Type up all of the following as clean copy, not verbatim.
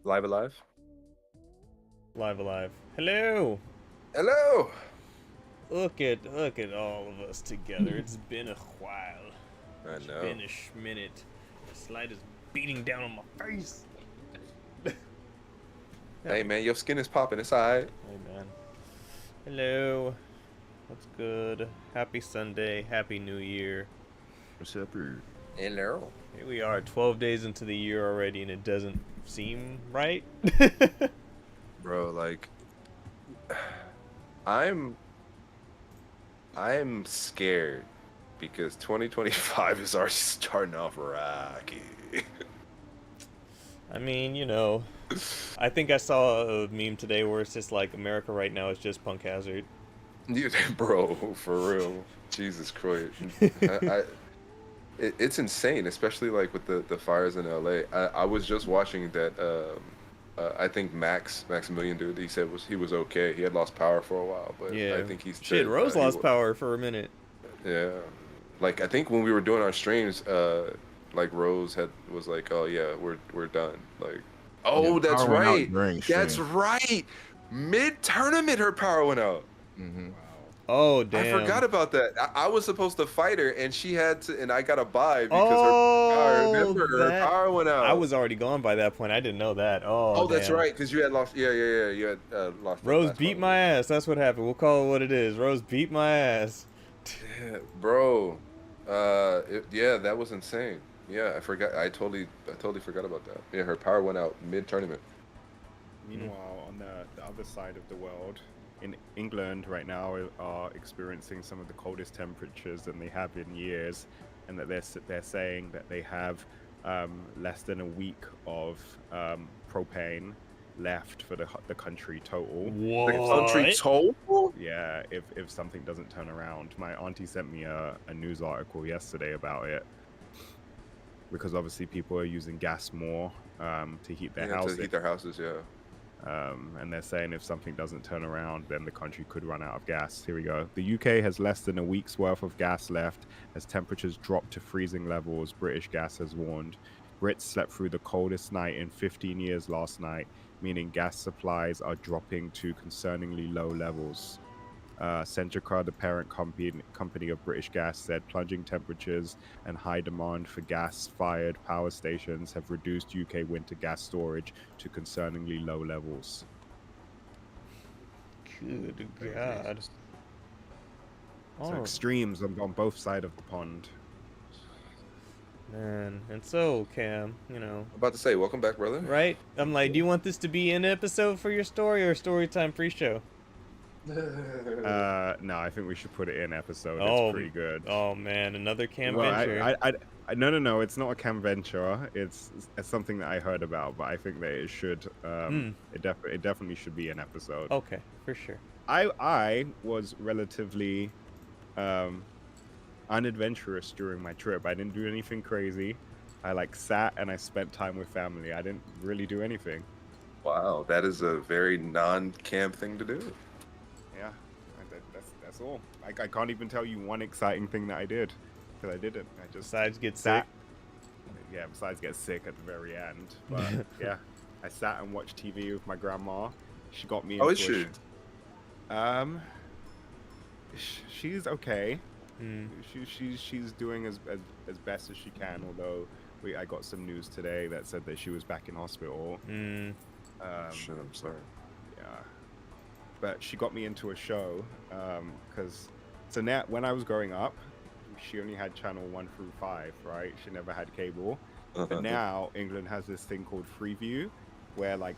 Live alive. Live alive. Hello. Hello. Look at all of us together. It's been a while. I It's know. been a schminute. This light is beating down on my face. Hey man, your skin is popping. It's alright. Hey man. Hello. What's good? Happy Sunday. Happy New Year. What's up, here? Hello. Here we are, 12 days into the year already, and it doesn't seem right. Bro, like I'm I'm scared because 2025 is already starting off rocky. I mean, I think I saw a meme today where it's just like America right now is just punk hazard. Bro, for real. Jesus Christ. I it's insane, especially like with the fires in LA. I was just watching that I think Maximilian dude, he was okay. He had lost power for a while, but I Yeah. think he Shit, said Rose lost power for a minute. yeah. Like I think when we were doing our streams, like Rose was like, "Oh yeah, we're done." Like, Yeah, oh, that's power went out right. during That's stream. right. Mid-tournament, her power went out. Mm-hmm. Oh, I forgot damn. about that. I was supposed to fight her, and she had to, and I got a bye because I Oh, remember her that. power went I out. was already gone by that point. I didn't know that. Oh, Oh, that's damn. right, because you had lost. Yeah. You had lost that Rose last beat fight. my ass. That's what happened. We'll call it what it is. Rose beat my ass. Yeah, bro. Yeah, that was insane. Yeah, I forgot. I totally forgot about that. Yeah, her power went out mid-tournament. Meanwhile, on the other side of the world, in England right now are experiencing some of the coldest temperatures than they have in years, and that they're saying that they have less than a week of propane left for the country total. The country What? told? Yeah, if something doesn't turn around. My auntie sent me a news article yesterday about it, because obviously people are using gas more to heat their Yeah, to houses. heat their houses. Yeah. And they're saying if something doesn't turn around, then the country could run out of gas. Here we go. The UK has less than a week's worth of gas left as temperatures drop to freezing levels, British Gas has warned. Brits slept through the coldest night in 15 years last night, meaning gas supplies are dropping to concerningly low levels. Centrica, the parent company of British Gas, said plunging temperatures and high demand for gas-fired power stations have reduced UK winter gas storage to concerningly low levels. Good God. So Oh, extremes on both sides of the pond. man. And so, Cam, I'm about to say, welcome back, brother. right? I'm like, do you want this to be an episode for your story or story time pre-show? No, I think we should put it in episode. Oh, It's pretty good. Oh, man. Another Cam Well, venture. no, it's not a cam venture. It's something that I heard about, but I think that it should. It definitely should be an episode. Okay, for sure. I was relatively unadventurous during my trip. I didn't do anything crazy. I like sat and I spent time with family. I didn't really do anything. Wow, that is a very non-camp thing to do. Yeah, that's all. I can't even tell you one exciting thing that I did, because I didn't. I just Besides get sat. sick. Yeah, besides get sick at the very end. But yeah, I sat and watched TV with my grandma. She got me. How into is she? She's okay. Mm. She's doing as best as she can. Although I got some news today that said that she was back in hospital. Mm. Shit, I'm sorry. Yeah, but she got me into a show because so now when I was growing up, she only had channel 1 through 5, right? She never had cable. But now England has this thing called Freeview, where like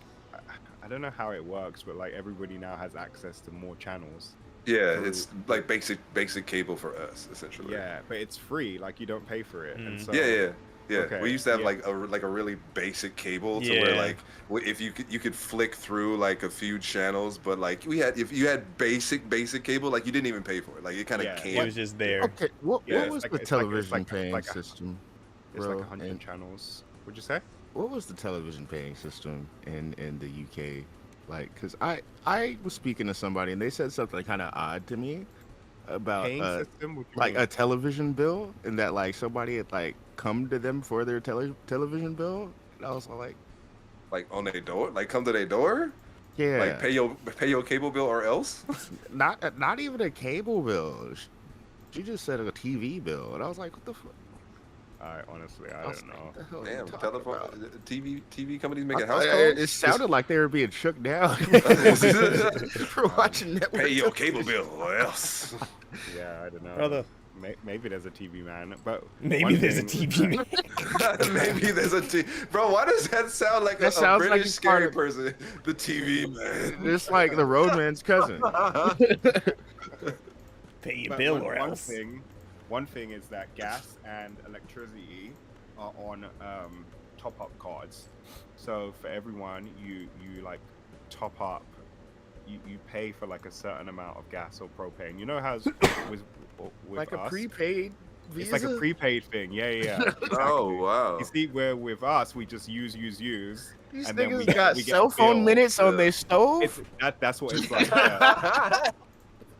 I don't know how it works, but like everybody now has access to more channels. Yeah, it's like basic cable for us, essentially. Yeah, but it's free. Like you don't pay for it. And so, Yeah. Okay, We used to have yeah. like a really basic cable to where like if you could flick through like a few channels, but like if you had basic cable, like you didn't even pay for it. Like it kind of Yeah, came. It was just there. Okay, what Yeah, was it's the like- television paying like a- system? It's bro? like 100 And channels. What'd you say? what was the television paying system in the UK? Like, cause I was speaking to somebody and they said something kind of odd to me about Paying system? What do you like mean? a television bill, and that like somebody had like come to them for their television bill. And I was like, like on their door, like come to their door, Yeah. like pay your cable bill or else. Not even a cable bill. She just said a TV bill, and I was like, what the fuck? Honestly, I I was don't like, know. what the hell are Damn, you talking telephone, about? TV companies making I- house it calls. sounded like they were being shook down for watching network. Pay your cable bill or else. Yeah, I don't know. Brother. Maybe there's a TV man, but Maybe one there's a thing- TV man. Maybe there's a bro. Why does that sound like That a sounds like British it's part scary of- person? The TV man. It's like the roadman's cousin. Pay your But bill or else. One thing is that gas and electricity are on top-up cards. So for everyone, you like top up. You pay for like a certain amount of gas or propane. You know how it's with Like a us? prepaid It's Visa. like a prepaid thing. Yeah. Oh Exactly. wow. You see, where with us, we just use. These and then niggas we get- got we get cell phone billed. minutes on Yeah. their stove. That's what it's like.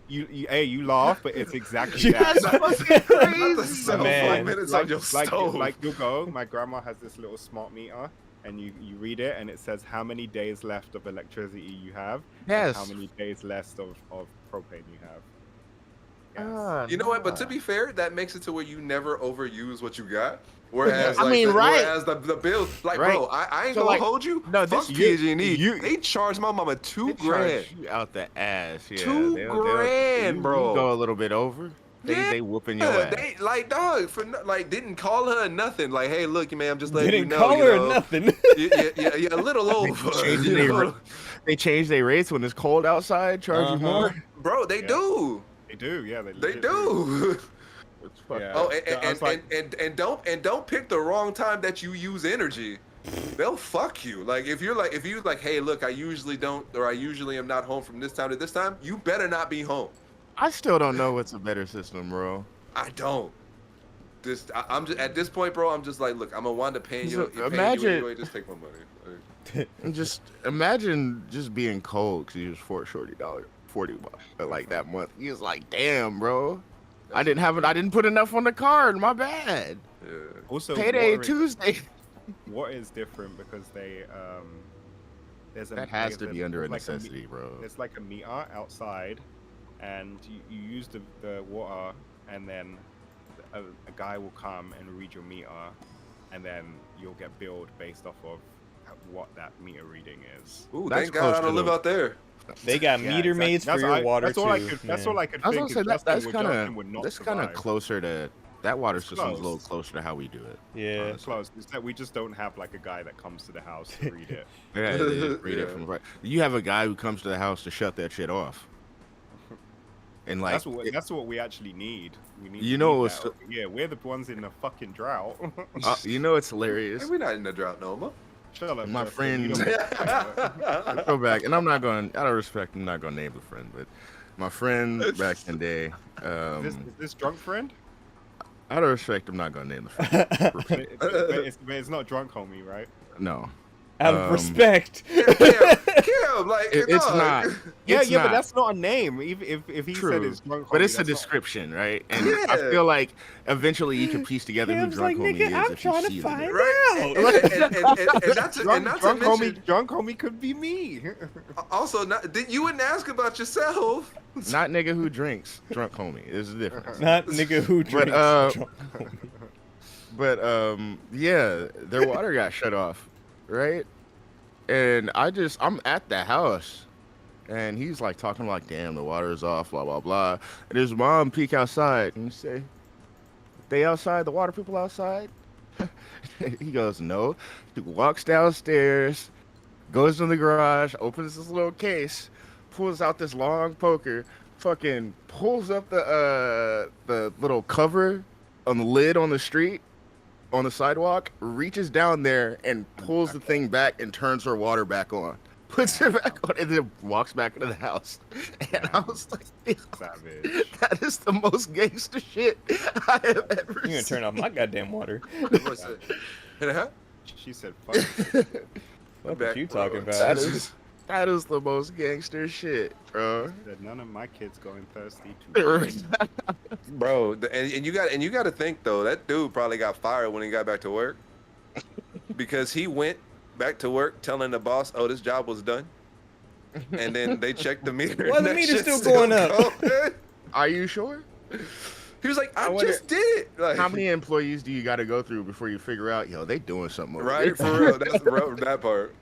Yeah. You laugh, but it's exactly That's that. fucking Not the crazy. cell Man. phone minutes on your stove. Like you'll go. My grandma has this little smart meter, and you read it, and it says how many days left of electricity you have, Yes. and how many days left of propane you have. Yes. Ah, You know what? But to nah. be fair, that makes it to where you never overuse what you got. Whereas, I like, mean, right. Whereas the bill, like, Right. bro, I ain't So, gonna like, hold you. no, Fuck this- PG&E. you- They charge my mama They $2 charge grand. you out the ass. Yeah, $2 grand, you bro. go a little bit over. They whooping your ass. They like dog for like didn't call her nothing. Like, hey, look, man, I'm just letting Didn't you know. call you her know, nothing. Yeah, a little over. changing you their know? They change their rates when it's cold outside. Charge you more. Bro, they Yeah. do. They do. Yeah, They legit do. It's fucked Yeah. up. Oh, So I was like- and don't pick the wrong time that you use energy. They'll fuck you. Like if you like, hey, look, I usually don't, or I usually am not home from this time to this time. You better not be home. I still don't know what's a better system, bro. I don't. I'm just at this point, bro. I'm just like, look, I'm gonna wind up paying you. So, Paying imagine- you anyway. Just take my money. Like, And just imagine just being cold because you just $40 like that month. You was like, damn, bro. I didn't put enough on the card. My bad. yeah. Also, Payday water is- Tuesday. What is different because they there's a That has there's to be under a like necessity, bro. There's like a meter outside, and you use the water, and then a guy will come and read your meter, and then you'll get billed based off of what that meter reading is. Ooh, That's thank God close I to don't live the- out there. They got Yeah, meter exactly. maids for That's your water that's too. all I could. That's all I could I was think. gonna say is that's Justin kind would not of survive. closer to that water It's system's a little close. closer to how we do it. Yeah. It's close. It's that we just don't have like a guy that comes to the house to read it. Yeah, they just read it Yeah. from right. You have a guy who comes to the house to shut that shit off. And like, That's what we actually need. We need. You we know need what's- that over here. We're the ones in the fucking drought. you know it's hilarious. Hey, we're not in the drought no more. Shut up, My Justin. You friend- don't- Go back, and I'm not going. Out of respect, I'm not going to name the friend, but my friend back in the day. is this drunk friend? Out of respect, I'm not going to name the friend. But it's not drunk, homie, right? No, Out of Um, respect. Kim, like it's dog. not. Yeah, It's yeah, not. but that's not a name. If he said True, it's drunk, but homie, it's a that's not- description, right? And I Yeah. feel like eventually you can piece together who Cam's drunk like, homie nigga, is I'm if you trying to see find them. Right. And not to Drunk mention, homie could be me. also, you wouldn't ask about yourself. Not nigga who drinks. Drunk homie. There's a difference. Not nigga who drinks. But, But yeah, their water got shut off, right? And I'm at the house, and he's like talking like, "Damn, the water's off," blah blah blah. And his mom peek outside and say, "They outside? The water people outside?" He goes, "No." He walks downstairs, goes in the garage, opens this little case, pulls out this long poker, fucking pulls up the little cover on the lid on the street, on the sidewalk, reaches down there and pulls the thing back and turns her water back on. Puts it back on and then walks back into the house. And I was like, Savage. that is the most gangster shit I have ever You're gonna turn off my goddamn water. What's it? Huh? She said, "Fuck." What Back, you bro. talking That about? is that is the most gangster shit, bro. Said, none of my kids going thirsty. Too. Bro, and you got to think though, that dude probably got fired when he got back to work because he went back to work, telling the boss, "Oh, this job was done." And then they checked the meter. Why and the that meter's shit's still going up? going. Are you sure? He was like, "I wonder- just did it." Like, How many employees do you got to go through before you figure out, yo, they doing something over right, there? for real. That's that part.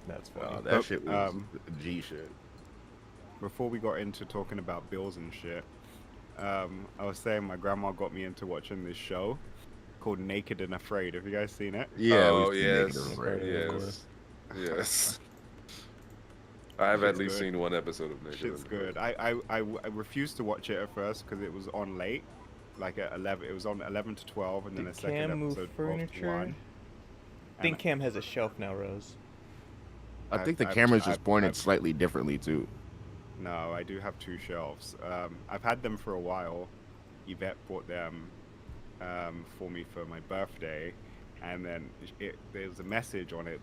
That's funny. Oh, that shit was G shit. Before we got into talking about bills and shit, I was saying my grandma got me into watching this show called Naked and Afraid. Have you guys seen it? Yeah. Oh, we've seen Naked yes. and Afraid. Yes. Yes. I've at Shit's least good. seen one episode of Naked. Shit's and Afraid. good. I refused to watch it at first because it was on late, like at 11. It was on 11 to 12, and then Did a second Cam move episode 12 to furniture? 1. I think Cam has a shelf now, Rose. I think the I've- camera's I've- just pointed I've- slightly differently too. No, I do have 2 shelves. I've had them for a while. Yvette bought them for me for my birthday, and then there's a message on it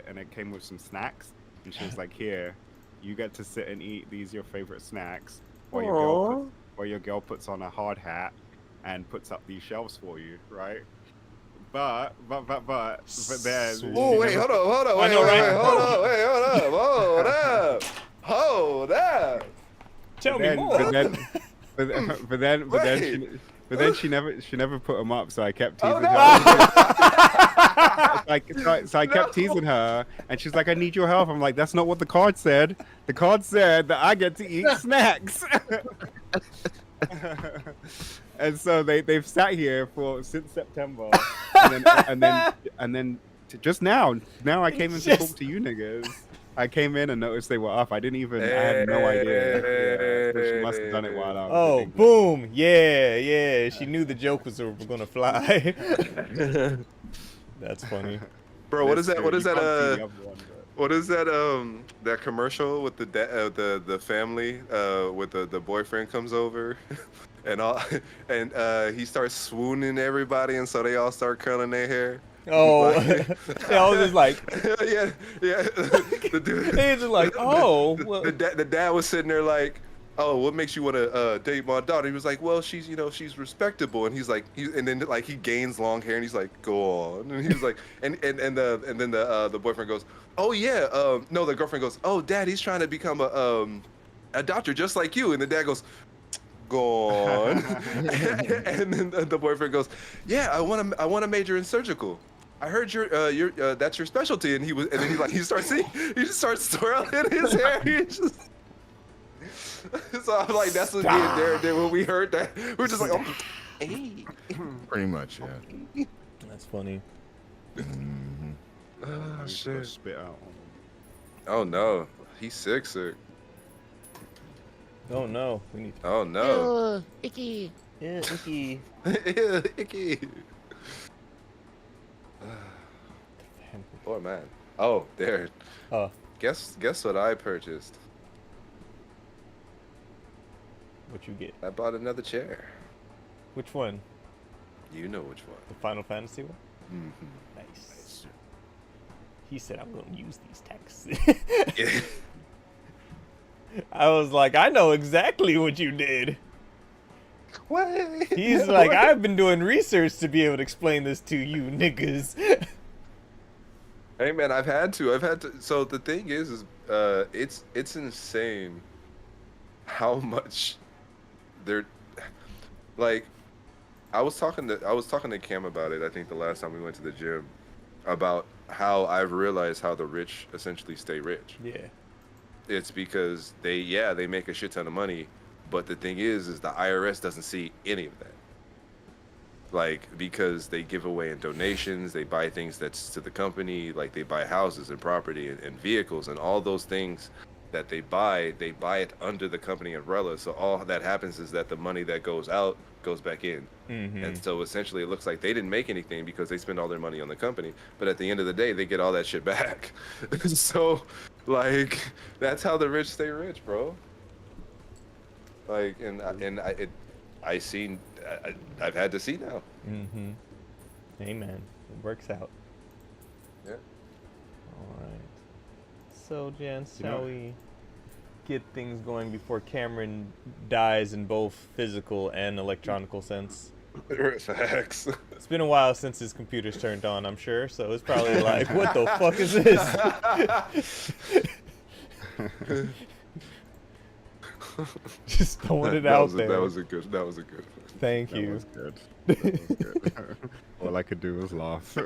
and it came with some snacks, and she was like, "Here, you get to sit and eat these your favorite snacks, while your girl puts on a hard hat and puts up these shelves for you, right?" But then. Oh wait, hold on, I know, right? hold up. Tell me more. But then she never put them up, so I kept teasing Oh, no. her. So I kept teasing her, and she's like, "I need your help." I'm like, "That's not what the card said. The card said that I get to eat snacks." And so they've sat here since September, and then just now I came in to talk to you niggas. I came in and noticed they were up. I had no idea. Yeah, so she must have done it while I was Oh, eating. boom. Yeah. She knew the joke was going to fly. That's funny. Bro, what is that? What is You that? can't see the other one, but- What is that? That commercial with the family with the boyfriend comes over, and he starts swooning everybody, and so they all start curling their hair. Oh, I was just like, yeah. The dude, he's just like, oh, well, the dad was sitting there like, "Oh, what makes you want to date my daughter?" He was like, "Well, she's respectable," and he's like, and then like he gains long hair, and he's like, "Go on," and he was like, and then the boyfriend goes, "Oh yeah, no," the girlfriend goes, "Oh, Dad, he's trying to become a doctor just like you," and the dad goes, "Go on," and then the boyfriend goes, "Yeah, I want to major in surgical. I heard that's your specialty," and then he starts twirling his hair. He just. So I'm like, that's what me and Darren did when we heard that. We were just like, "Oh, hey." Pretty much, yeah. that's funny. Mhm. Oh I used to go shit. spit out on them. Oh no, he's sick. Oh, no. We need Oh no. Icky. Yeah, Icky. Icky. Poor man. Oh, Darren. Guess what I purchased? What you get? I bought another chair. Which one? You know which one. The Final Fantasy one? Mm-hmm. Nice. He said, I'm going to use these texts. Yeah. I was like, I know exactly what you did. What? He's like, I've been doing research to be able to explain this to you niggas. Hey man, I've had to. So the thing is it's insane how much they're like. I was talking to Cam about it. I think the last time we went to the gym, about how I've realized how the rich essentially stay rich. Yeah. It's because they make a shit ton of money, but the thing is the IRS doesn't see any of that. Like, because they give away in donations, they buy things that's to the company, like they buy houses and property and vehicles and all those things that they buy it under the company umbrella. So all that happens is that the money that goes out goes back in. Mm-hmm. And so essentially it looks like they didn't make anything because they spend all their money on the company. But at the end of the day, they get all that shit back. So, like, that's how the rich stay rich, bro. Like, I've had to see now. Mm-hmm. Amen. It works out. Yeah. All right. So, gents, You shall know- we get things going before Cameron dies in both physical and electronical sense? Facts. It's been a while since his computer's turned on, I'm sure, so it's probably like, what the fuck is this? Just throwing it out there. That was a good. That was a good. Thank That you. was good. That was good. All I could do was laugh.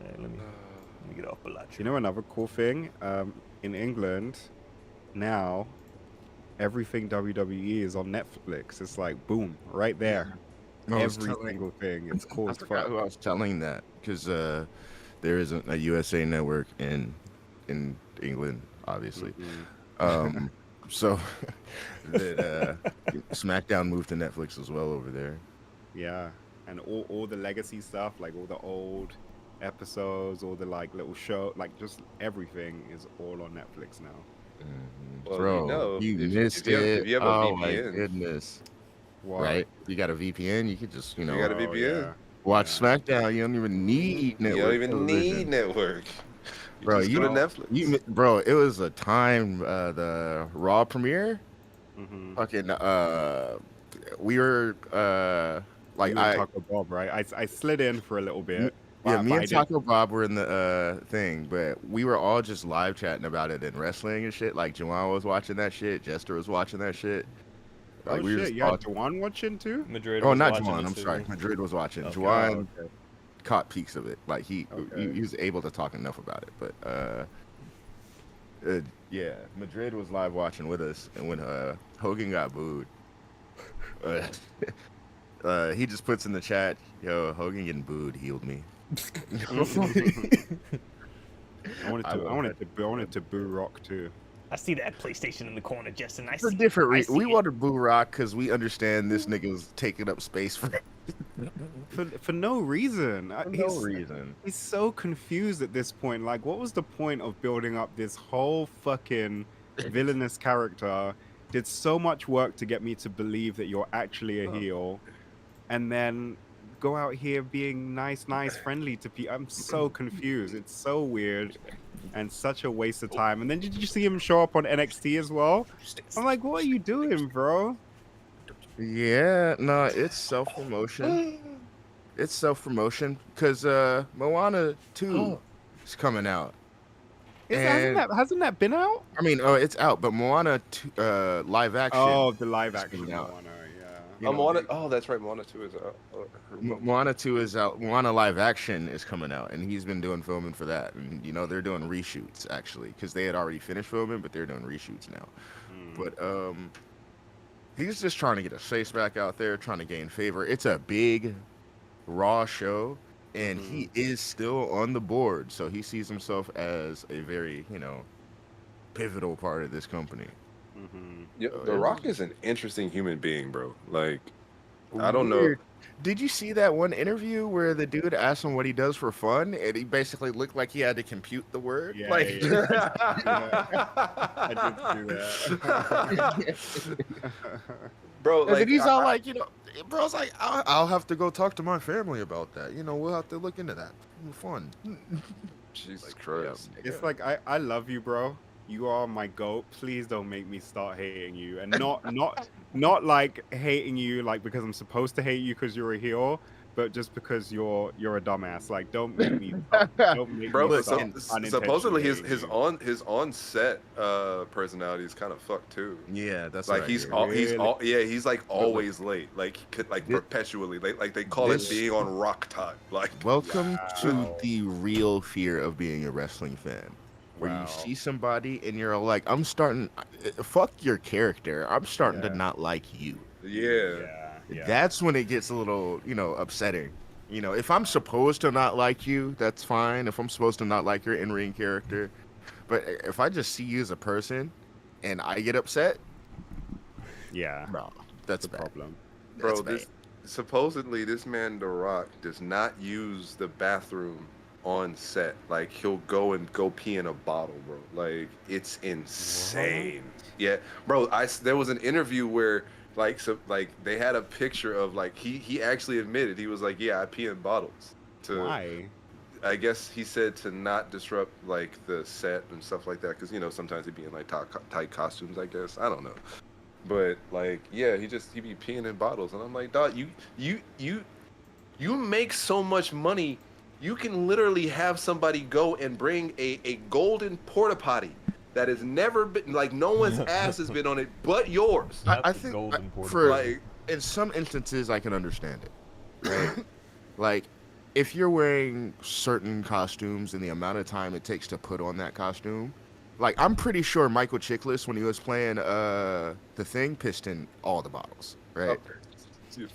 Alright, let me get off Bellagio. You know another cool thing? In England, now everything WWE is on Netflix. It's like boom, right there. I was Every telling- single thing. It's cool I as forgot fuck. who I was telling that because there isn't a USA network in England, obviously. So that SmackDown moved to Netflix as well over there. Yeah, and all the legacy stuff, like all the old episodes, all the like little show, like just everything is all on Netflix now. Well, Bro, you know, you if missed you have- it. if you have a oh my VPN. goodness! Wow. Right? If you got a VPN, you could just You got a VPN. yeah. watch Yeah. SmackDown. You don't even need network. You don't even television. need network. You Bro, just you go to know, Netflix. Bro, it was a time the Raw premiere. Mm-hmm. Fucking we were like You and Taco Bob, right? I slid in for a little bit. yeah, but me I and didn't- Taco Bob were in the thing, but we were all just live chatting about it and wrestling and shit. Like Juwan was watching that shit, Jester was watching that shit. Like Oh we were shit, just you all- had Juwan watching too? Madrid Oh, was not watching Juwan. it I'm too. sorry. Madrid was watching. Okay. Juwan Oh, okay. caught peeks of it. Like he Okay. was able to talk enough about it. But yeah, Madrid was live watching with us, and when Hogan got booed, he just puts in the chat, "Yo, Hogan getting booed healed me." I wanted to boo Rock too. I see that PlayStation in the corner, Justin. I For see different it. I reasons. see We it. wanted Boo Rock because we understand this nigga's taking up space for For no reason. no He's- reason. He's so confused at this point. Like, what was the point of building up this whole fucking villainous character? Did so much work to get me to believe that you're actually a heel, and then go out here being nice, friendly to people. I'm so confused. It's so weird and such a waste of time. And then did you see him show up on NXT as well? I'm like, what are you doing, bro? Yeah, no, it's self promotion. It's self promotion because Moana 2 is coming out. And- Hasn't that been out? I mean, it's out, but Moana 2, live action. Oh, the live is action coming out. Moana, yeah. You know, Moana. Oh, that's right. Moana 2 is out. Moana 2 is out. Moana live action is coming out, and he's been doing filming for that. And you know they're doing reshoots actually because they had already finished filming, but they're doing reshoots now. But he's just trying to get his face back out there, trying to gain favor. It's a big Raw show, and he is still on the board, so he sees himself as a very pivotal part of this company. Yeah, The Rock is an interesting human being, bro. Like, I don't know. Weird. Did you see that one interview where the dude asked him what he does for fun, and he basically looked like he had to compute the word? Yeah, like, I did do that. Bro, and like, then he's all like, bro's like, I'll have to go talk to my family about that. We'll have to look into that. Fun. Jesus Christ. It's like I love you, bro. You are my goat. Please don't make me start hating you, and not like hating you like because I'm supposed to hate you because you're a heel, but just because you're a dumbass. Like, don't make me. Don't make Bro, me but start supposedly unintentionally his on set personality is kind of fucked too. Yeah, that's Like what I he's hear. he's like always late. Like he could like perpetually late. Like they call it being on rock time. Like Welcome to Wow. the real fear of being a wrestling fan. Where Wow. you see somebody and you're like, fuck your character. I'm starting to Yeah. not like you. Yeah. That's when it gets a little, upsetting. If I'm supposed to not like you, that's fine. If I'm supposed to not like your in-ring character. But if I just see you as a person and I get upset, Yeah. bro, that's That's a bad. problem. bro, That's supposedly this man The Rock does not use the bathroom on set. Like he'll go pee in a bottle, bro. Like it's insane. Yeah, bro. There was an interview where they had a picture of like he actually admitted he was like, yeah, I pee in bottles. Why? I guess he said to not disrupt like the set and stuff like that, because sometimes he'd be in like tight costumes. I guess I don't know, but like yeah, he'd be peeing in bottles, and I'm like, dog, you make so much money, you can literally have somebody go and bring a golden porta potty that has never been like no one's ass has been on it but yours. I think in some instances I can understand it, right? Like if you're wearing certain costumes and the amount of time it takes to put on that costume, like I'm pretty sure Michael Chiklis when he was playing The Thing pissed in all the bottles, right?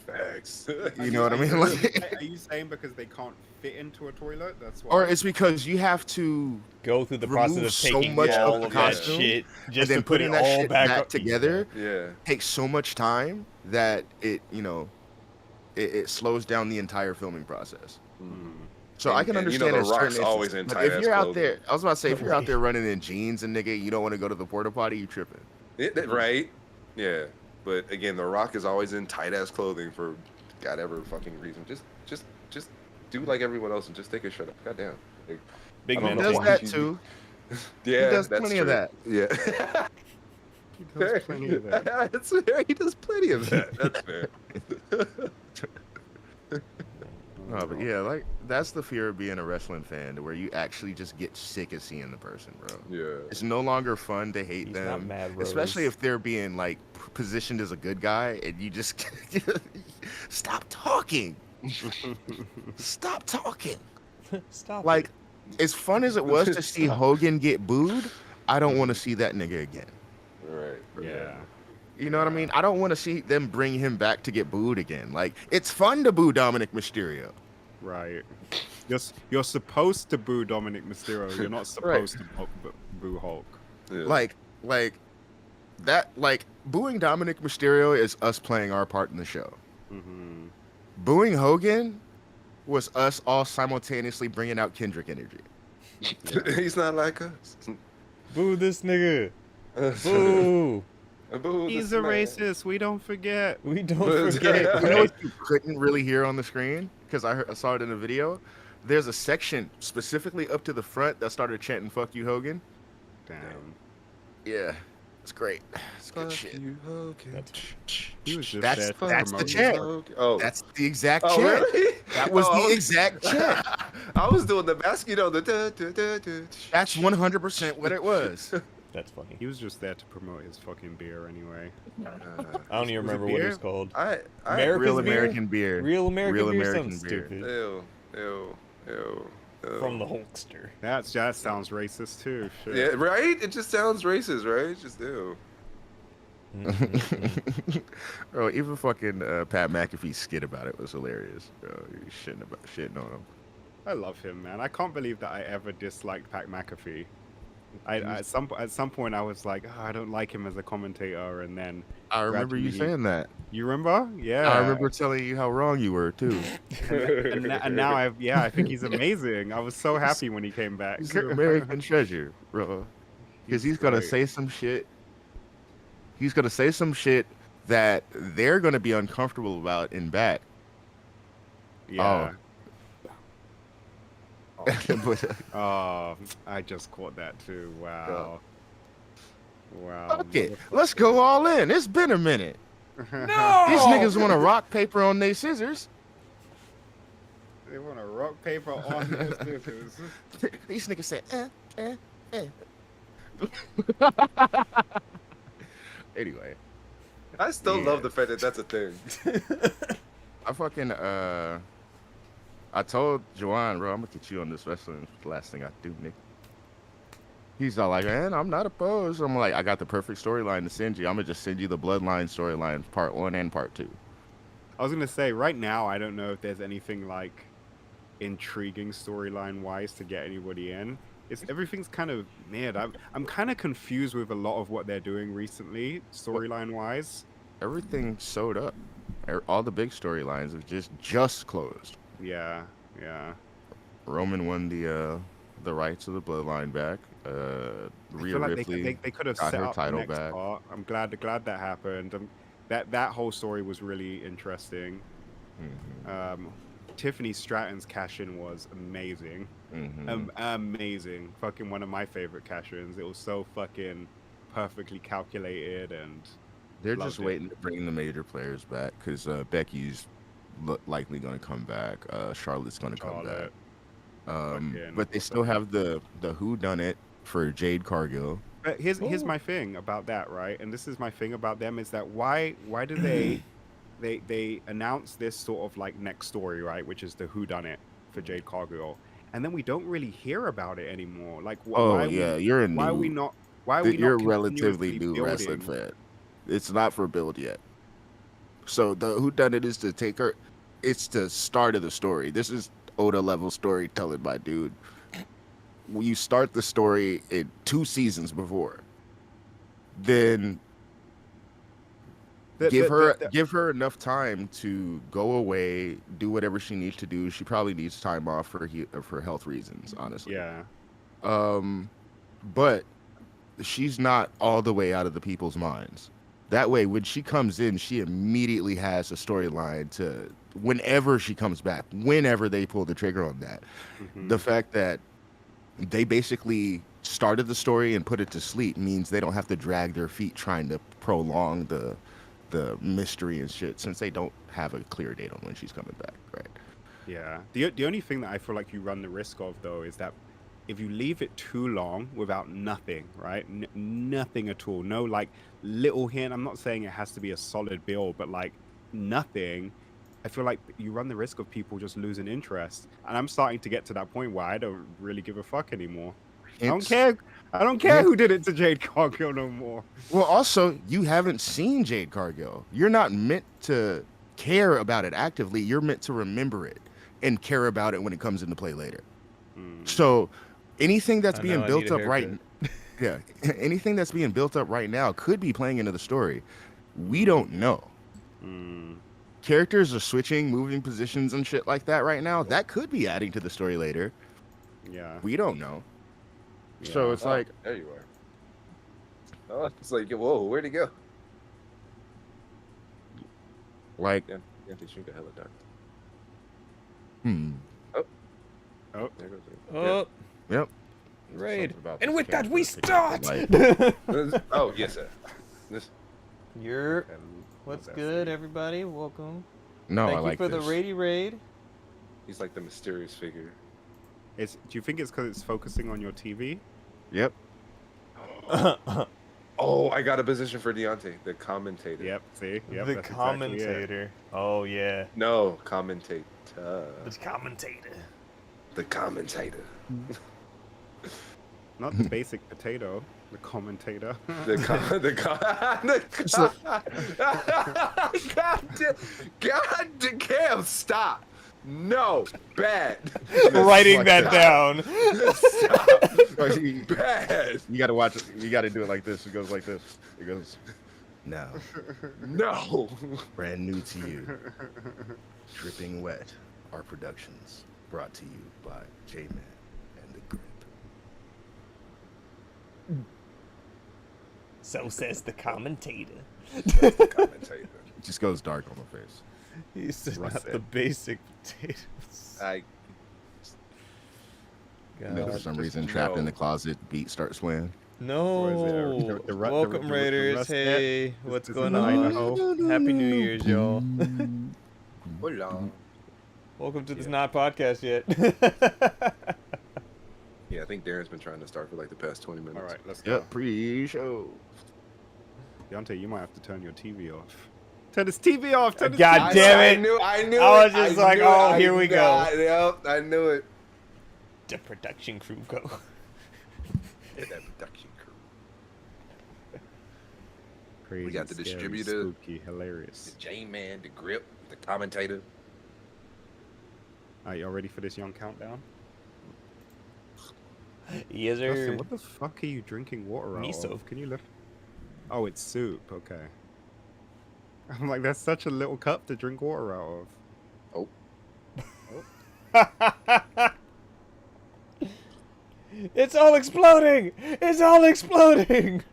Facts. You know what I mean? Like, are you saying because they can't fit into a toilet? That's why. or it's because you have to go through the process of so taking much all of the of that costume shit and just then to put putting it that all shit back back up together. Yeah. Takes so much time that it slows down the entire filming process. Mm-hmm. So I can understand The in certain Rock's always in instances, but tight if you're ass out there, I was about to say, if you're out Right. there running in jeans and nigga, you don't want to go to the porta potty, you tripping. Right? Yeah. But again, The Rock is always in tight ass clothing for whatever fucking reason. Just do like everyone else and just take a shit up. Goddamn. Like, Big I don't man He know does why thing. that too. yeah, does that's plenty true. of that. Yeah. He does plenty of that. That's fair. He does plenty of that. That's fair. No, but yeah, like that's the fear of being a wrestling fan, where you actually just get sick of seeing the person, bro. Yeah. It's no longer fun to hate He's not them, mad, Rose. especially if they're being like positioned as a good guy, and you just stop talking. Stop talking. Stop. Like, as fun as it was to see Hogan get booed, I don't want to see that nigga again. Right. Yeah. You know what I mean? I don't want to see them bring him back to get booed again. Like, it's fun to boo Dominic Mysterio. Right. You're supposed to boo Dominic Mysterio. You're not supposed to boo Hulk. Yeah. Like that. Like, booing Dominic Mysterio is us playing our part in the show. Mm-hmm. Booing Hogan was us all simultaneously bringing out Kendrick energy. He's not like us. Boo this nigga. Boo. Boo He's this a man. racist. We don't forget. We don't forget. You know what you couldn't really hear on the screen? Because I saw it in the video. There's a section specifically up to the front that started chanting "Fuck you, Hogan." Damn. Yeah, it's great. It's good Fuck shit. you, Hogan. He was just That's- there to that's the promote chant. Hogan. Oh. That's the exact Oh, chant. really? That was Oh, the exact chant. I was doing the basket on the That's 100% what it was. That's funny. He was just there to promote his fucking beer anyway. I don't even Was it remember what it was beer? called. I America's Real beer? American beer. Real American Real beer American sounds beer. stupid. Ew. From the Hulkster. That sounds racist too. Shit. Yeah, right? It just sounds racist, right? It's just ew. Bro, even fucking Pat McAfee's skit about it was hilarious. Bro, he's shitting on him. I love him, man. I can't believe that I ever disliked Pat McAfee. At some point I was like, oh, I don't like him as a commentator, and then I remember you gradually saying that. you remember? Yeah. I remember telling you how wrong you were too. And now I think he's amazing. I was so happy when he came back. He's an American treasure, bro. Because he's gonna great. say some shit. He's gonna say some shit that they're gonna be uncomfortable about in back. Yeah. But, Oh, I just caught that too. Wow. Wow. okay, let's go all in. It's been a minute. No! These niggas want to rock paper on their scissors. They want to rock paper on their scissors. These niggas said, Anyway, I still Yeah. love the fact that that's a thing. I fucking I told Juwan, bro, I'm gonna get you on this wrestling. The last thing I do, Nick. He's all like, man, I'm not opposed. I'm like, I got the perfect storyline to send you. I'm gonna just send you the Bloodline storyline, part 1 and part 2. I was gonna say right now I don't know if there's anything like intriguing storyline wise to get anybody in. Everything's kind of mad. I'm kind of confused with a lot of what they're doing recently, storyline wise. Everything sewed up. All the big storylines have just closed. Yeah. Roman won the rights of the Bloodline back. I Rhea feel like Ripley they could have got set her up the title next back. part. I'm glad that happened. That whole story was really interesting. Mhm. Tiffany Stratton's cash-in was amazing. Amazing. Fucking one of my favorite cash-ins. It was so fucking perfectly calculated, and They're loved just it. waiting to bring the major players back because Becky's likely going to come back. Charlotte's going to come back. Fucking But they still have the Who Done It for Jade Cargill. But here's my thing about that, right? And this is my thing about them is that why do they announce this sort of like next story, right? Which is the Who Done It for Jade Cargill, and then we don't really hear about it anymore. Like, why You're a new. why are we not? Why are we You're a not relatively continuously new wrestling building? fan. It's not for build yet. So the Who Done It is to take her. It's the start of the story. This is Oda level storytelling, my dude. You start the story in 2 seasons before. Then give her enough time to go away, do whatever she needs to do. She probably needs time off for health reasons, honestly. Yeah. But she's not all the way out of the people's minds. That way, when she comes in, she immediately has a storyline to whenever she comes back, whenever they pull the trigger on that. The fact that they basically started the story and put it to sleep means they don't have to drag their feet trying to prolong the mystery and shit, since they don't have a clear date on when she's coming back, right? Yeah. The only thing that I feel like you run the risk of, though, is that if you leave it too long without nothing, right? Nothing at all. No, like, little hint. I'm not saying it has to be a solid build, but, like, nothing. I feel like you run the risk of people just losing interest. And I'm starting to get to that point where I don't really give a fuck anymore. I don't care who did it to Jade Cargill no more. Well, also, you haven't seen Jade Cargill. You're not meant to care about it actively. You're meant to remember it and care about it when it comes into play later. So anything that's being built up anything that's being built up right now could be playing into the story. We don't know. Characters are switching, moving positions and shit like that right now. That could be adding to the story later. Yeah. We don't know. Yeah. So it's like, there you are. Oh, it's like, whoa, where'd he go? like, Yeah, they shoot a hella dark. Oh. There goes it. Oh, yep. raid. Something about And this with that, character we picking up start. the light. Oh, yes, sir. This, You're. What's good, everybody? Welcome. No, Thank I you like for this. the raid raid. he's like the mysterious figure. Do you think it's because it's focusing on your TV? Yep. Oh, I got a position for Deontay, the commentator. Yep. See. Yep. The that's exactly it. commentator. Oh yeah. No, commentator. The commentator. The commentator. Not the basic potato. The commentator. God damn, stop. No, bad. Writing that down. Stop. Bad. You gotta watch it. You gotta do it like this. It goes like this. It goes. Now, No. brand new to you, Dripping Wet, our productions, brought to you by J-Man and the Grip. So says the commentator. Commentator. It just goes dark on my face. He said Russ not said. the basic potatoes. I And then for God. some reason, trapped in the closet, beat starts swaying. No. Welcome, Raiders. Rust Hey, net? what's This going is on? Happy New Year's, y'all. hold on. Welcome to this not podcast yet. Yeah, I think Darren's been trying to start for like the past 20 minutes. All right, let's go. Yep, pre-show. Deontay, you might have to turn your TV off. Turn this TV off. Turn this God TV damn off. it. I knew I it. was just like, oh, here we go. Yep, I knew it. The production crew go. Yeah, that production crew. Crazy, got the scary, distributor. Spooky, hilarious. The J-Man, the Grip, the commentator. Are y'all ready for this young countdown? Yes, Justin, sir. what the fuck are you drinking water out Miso. of? Can you lift? Oh, it's soup. Okay. I'm like, that's such a little cup to drink water out of. Oh. It's all exploding! It's all exploding!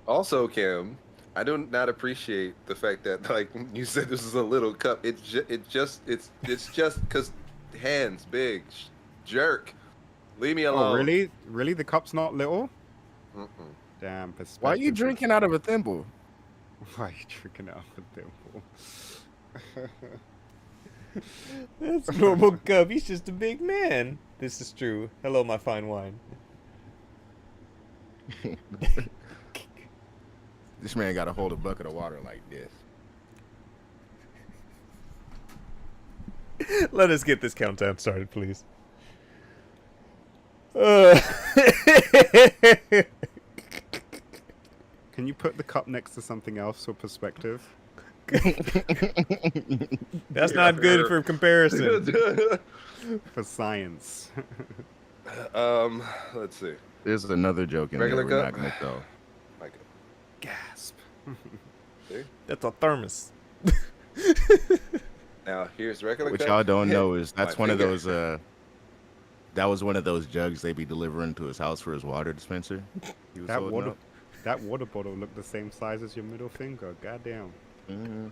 Also, Kim, I do not appreciate the fact that like you said this is a little cup. It's just because hands big, jerk. Leave me Oh, alone. really? Really? The cup's not little? Mm-mm. Damn, perspective. Why are you drinking out of a thimble? Why are you drinking out of a thimble? That's a normal cup. He's just a big man. This is true. Hello, my fine wine. This man got to hold a bucket of water like this. Let us get this countdown started, please. Can you put the cup next to something else for perspective? That's not good for comparison. For science. Let's see. There's another joke in Regular there we're cup? not going to tell. Like, Gasp. see? That's a thermos. Now here's regular What cup. y'all don't know is that's My one of finger. those, that was one of those jugs they be delivering to his house for his water dispenser. He was That holding water, up. that water bottle looked the same size as your middle finger. Goddamn. Mhm.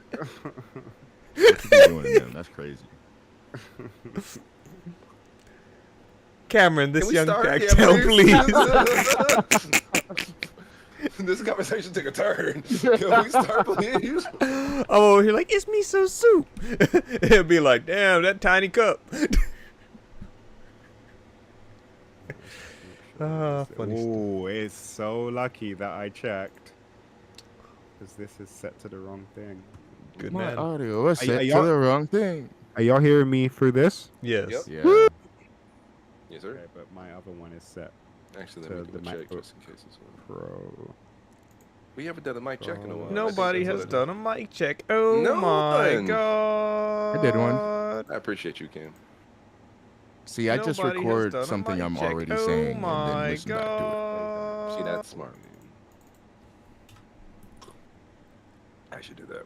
What you be doing in them? That's crazy. Cameron, this Can we young start? Yeah, cocktail, please. This conversation took a turn. Can we start, please? I'm over here like, it's miso soup. It'll be like, damn, that tiny cup. Ah, funny stuff. Oh, it's so lucky that I checked. Because this is set to the wrong thing. Good My man. audio was Are set to y'all- the wrong thing. Are y'all hearing me through this? Yes. Yep. Yeah. Yes, sir. Okay, but my other one is set Actually, to let me do the a check MacBook just in case it's one. Pro. We haven't done a mic check in a while. I think Nobody that's has what it done a mic check. Oh No my one. god. I did one. is. I appreciate you, Cam. See, I just Nobody has record done a something mic I'm check. already Oh saying and my then listen back to it. god. See, that's smart. I should do that.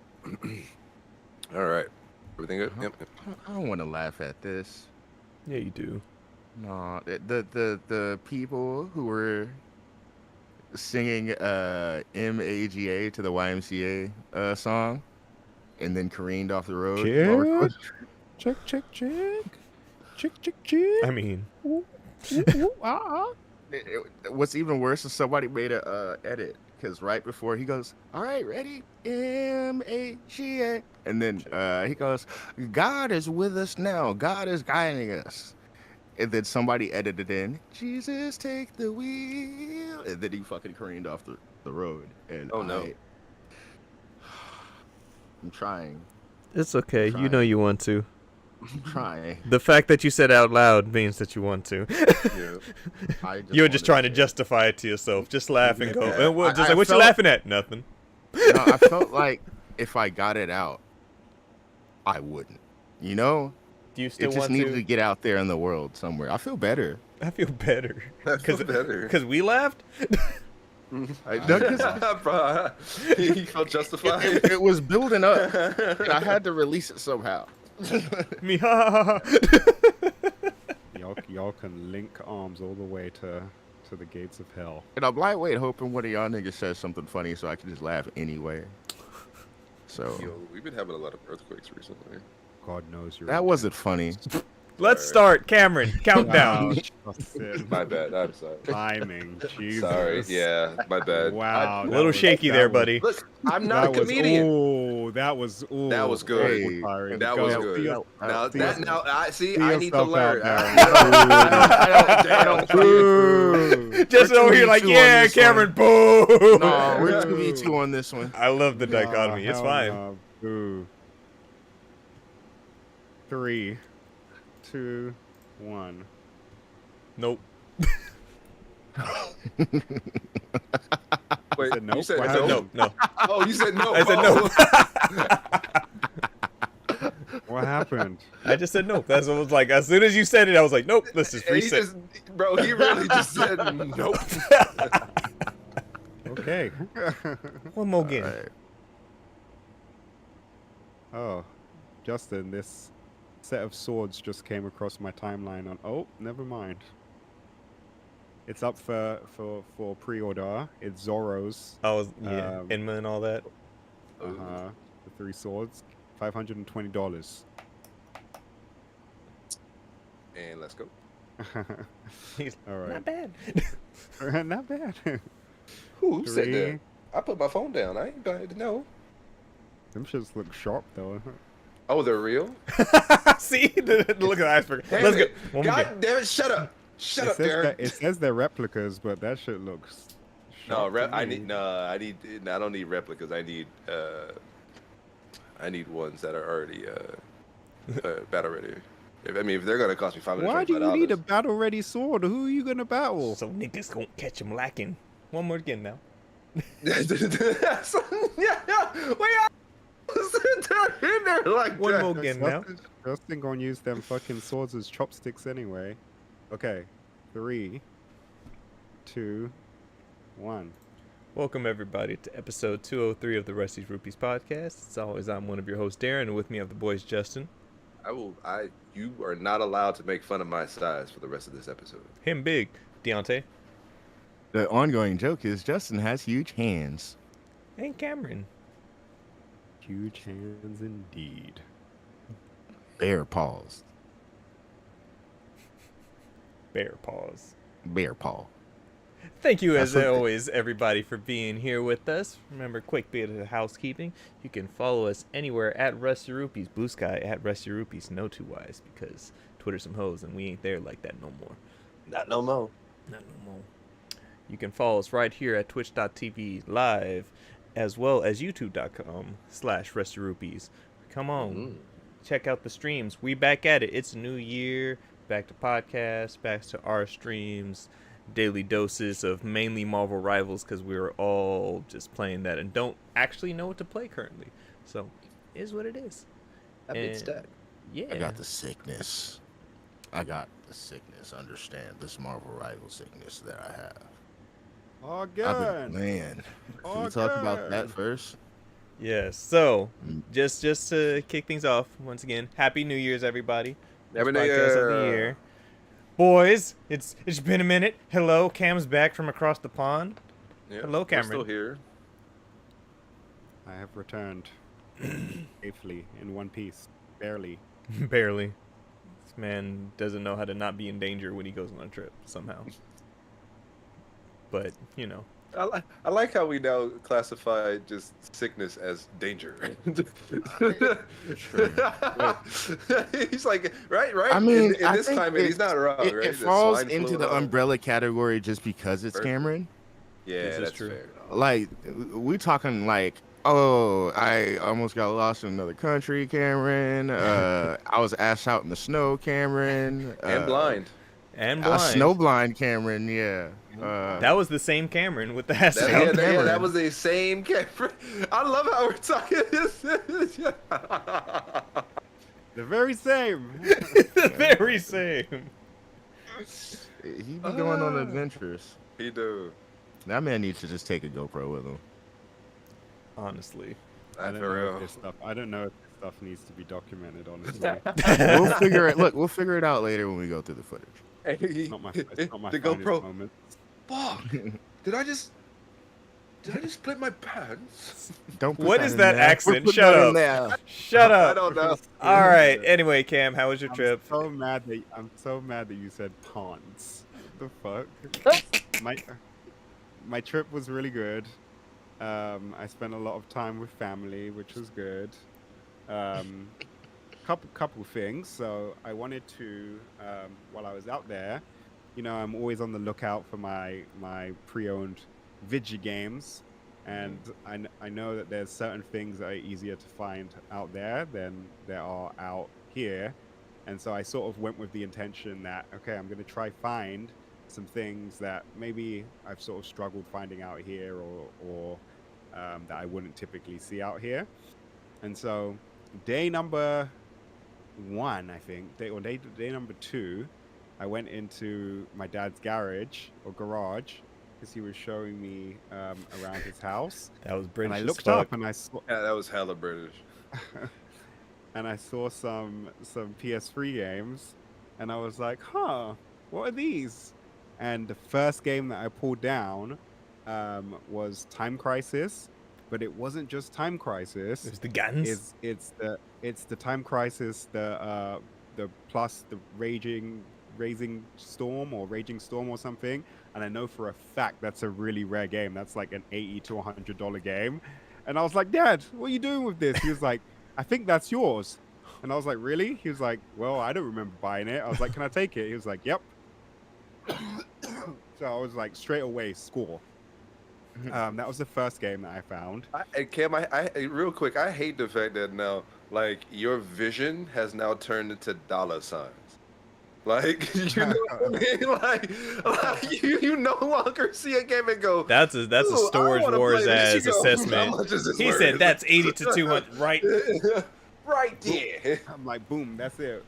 All right. Everything good? Yep. I don't want to laugh at this. Yeah, you do. No, the people who were singing MAGA to the YMCA song and then careened off the road. while recording. Check, check, check. Check, check, check. I mean, What's even worse is somebody made a edit because right before he goes, "All right, ready, MAGA," and then he goes, "God is with us now. God is guiding us." And then somebody edited in, "Jesus, take the wheel," and then he fucking careened off the road. And Oh, no. I'm trying. it's okay. You know Trying. you want to. I'm trying. The fact that you said out loud means that you want to. Yeah. You're just trying to say it. justify it to yourself. Just laugh and go. Yeah. And what, just I like, what you felt- laughing at? Nothing. No, I felt like if I got it out, I wouldn't. You know? Do you still It just want needed to? to get out there in the world somewhere. I feel better. I feel better. I feel better. Because we laughed? I, no, 'cause Bruh. He felt justified. it was building up, and I had to release it somehow. Me, ha ha ha. Y'all can link arms all the way to the gates of hell. And I'm lightweight hoping one of y'all niggas says something funny so I can just laugh anyway. So Yo, we've been having a lot of earthquakes recently. God knows you're. that wasn't funny. Let's start. Cameron, countdown. Wow, Justin. My bad. I'm sorry. Timing. Jesus. Sorry. Yeah, my bad. Wow. A that little was- shaky that there, was- buddy. Look, I'm not a That was, comedian. ooh, that was ooh, That was good. Hey, tiring. That Go, was see good. your- Now see that yourself- now I see. see I need to yourself learn. out I don't Ooh. Just We're over here 2v2 like, on yeah, this Cameron, boo. No, we're 2v2 on this one. I love the dichotomy. Nah, It's hell fine. nah. Boo. 3, 2, 1. Nope. Wait, said nope. you said What I said no. no, no. Oh, you said no. I said no. What happened? I just said nope. That's what it was like. As soon as you said it, I was like, nope, let's just And he reset. just, bro, he really just said nope. Okay. One more game. Alright. Oh, Justin, this set of swords just came across my timeline on. Oh, never mind. It's up for pre-order. It's Zoro's. Oh, yeah. Um, Enma and all that. the 3 swords, $520. And let's go. He's All right, not bad. not bad. Who said that? 3. I put my phone down. I ain't going to know. Them shits look sharp though. Oh, they're real? See? Look at the iceberg. Damn Let's go. it. One more game. God damn it, shut up. Shut up, Darren. It says they're replicas, but that shit looks. No, sharp to I me. need I don't need replicas. I need ones that are already battle ready. If they're gonna cost me $525. Why do you need a battle-ready sword? Who are you gonna battle? So niggas gonna catch him lacking. One more again now. Yeah, wait, I was in there like One that. more again now. Justin gonna use them fucking swords as chopsticks anyway. Okay, 3, 2, 1. Welcome everybody to episode 203 of the Rusty's Rupees podcast. As always, I'm one of your hosts, Darren, and with me I have the boys, Justin. You are not allowed to make fun of my size for the rest of this episode. Him big, Deontay, The ongoing joke is Justin has huge hands. and Cameron. Huge hands indeed. Bear paws. Bear paws. Bear paw. Thank you, as That's what- always, everybody, for being here with us. Remember, quick bit of housekeeping. You can follow us anywhere at Rusty Rupees, Blue Sky at Rusty Rupees, no 2 Ys, because Twitter's some hoes, and we ain't there like that no more. Not no more. Not no more. You can follow us right here at twitch.tv live, as well as youtube.com/Rusty Rupees. Come on, check out the streams. We back at it. It's a new year. Back to podcasts, back to our streams, daily doses of mainly Marvel Rivals, because we were all just playing that and don't actually know what to play currently. So, it is what it is. I've been And- stuck. Yeah. I got the sickness. Understand this Marvel Rival sickness that I have. Again. Man, can we talk about that first? Yes. So, Mm. just to kick things off, once again, Happy New Year's, everybody. Happy First New podcast of the Year. year. Boys, it's been a minute. Hello, Cam's back from across the pond. Yeah, Hello, we're Cameron. still here. I have returned safely in one piece, barely. Barely. This man doesn't know how to not be in danger when he goes on a trip somehow. But, you know. I like how we now classify just sickness as danger. He's like, right. I mean, in I this think climate, he's not wrong, It, right? it The falls swine into flu the and all. umbrella category just because it's Perfect. Cameron. Yeah, This is that's true. fair. Like, we talking like, oh, I almost got lost in another country, Cameron. I was ass out in the snow, Cameron. And blind. And blind. Snowblind, Cameron. Yeah. That was the same Cameron with the ass That, out. that was the same camera. I love how we're talking. The very same. The very same. He be going on adventures. He do. That man needs to just take a GoPro with him. Honestly. I don't For know real. if this stuff. I don't know if this stuff needs to be documented. Honestly, We'll figure it. Look, we'll figure it out later when we go through the footage. it's not my the finest GoPro. moment. Fuck. Did I just split my pants? Don't. Put What that is in that there. accent? We're putting Shut that in up. there. Shut I up. don't know. All right. Anyway, Cam, how was your trip? I'm so mad that you said pawns. What the fuck? My trip was really good. I spent a lot of time with family, which was good. Couple things. So I wanted to, while I was out there, you know, I'm always on the lookout for my pre-owned Vigi games, and I know that there's certain things that are easier to find out there than there are out here, and so I sort of went with the intention that, okay, I'm going to try find some things that maybe I've sort of struggled finding out here, or that I wouldn't typically see out here. And so day number 1, I think, day number 2, I went into my dad's garage because he was showing me around his house. That was And British I as looked fuck. up and I saw Yeah, that was hella British. and I saw some PS3 games, and I was like, huh, what are these? And the first game that I pulled down was Time Crisis, but it wasn't just Time Crisis. There's the guns. It's the Time Crisis, the plus the Raging Storm or something. And I know for a fact that's a really rare game. That's like an $80 to $100 game. And I was like, Dad, what are you doing with this? He was like, I think that's yours. And I was like, really? He was like, well, I don't remember buying it. I was like, can I take it? He was like, yep. So I was like, straight away, score. That was the first game that I found. Cam, I real quick, I hate the fact that now, like, your vision has now turned into dollar signs. Like, you know what I mean? Like you no longer see a game and go, That's a Storage Wars ass assessment. He said that's 80 to 200, right? Right there. I'm like, boom, that's it.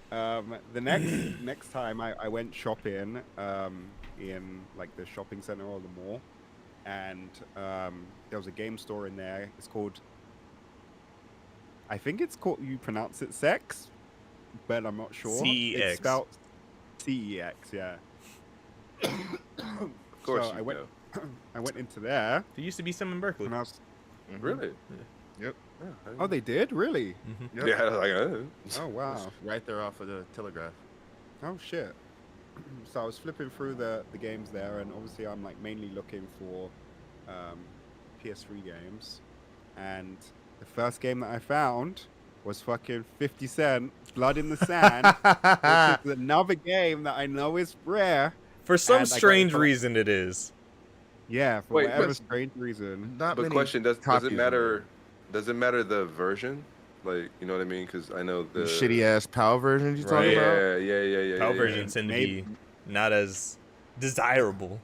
The next time I went shopping in like the shopping center or the mall, and there was a game store in there. It's called, I think it's called, you pronounce it Sex, but I'm not sure. CEX. It's spelled CEX, yeah. Of course, so I went into there. There used to be some in Berkeley. And I was, Really? Yep. Yeah, oh, they did? Really? Yep. Yeah, I was like, Oh, wow. Right there off of the Telegraph. Oh, shit. So I was flipping through the games there, and obviously I'm like mainly looking for PS3 games. And the first game that I found was fucking 50 Cent, Blood in the Sand, which is another game that I know is rare. For some And I got it strange for- reason, it is. Yeah, for Wait, whatever but- strange reason. Not but many question, does copies it of matter? Does it matter the version? Like, you know what I mean? Because I know the the shitty ass PAL version you talking about? Yeah. PAL yeah. versions tend to be not as desirable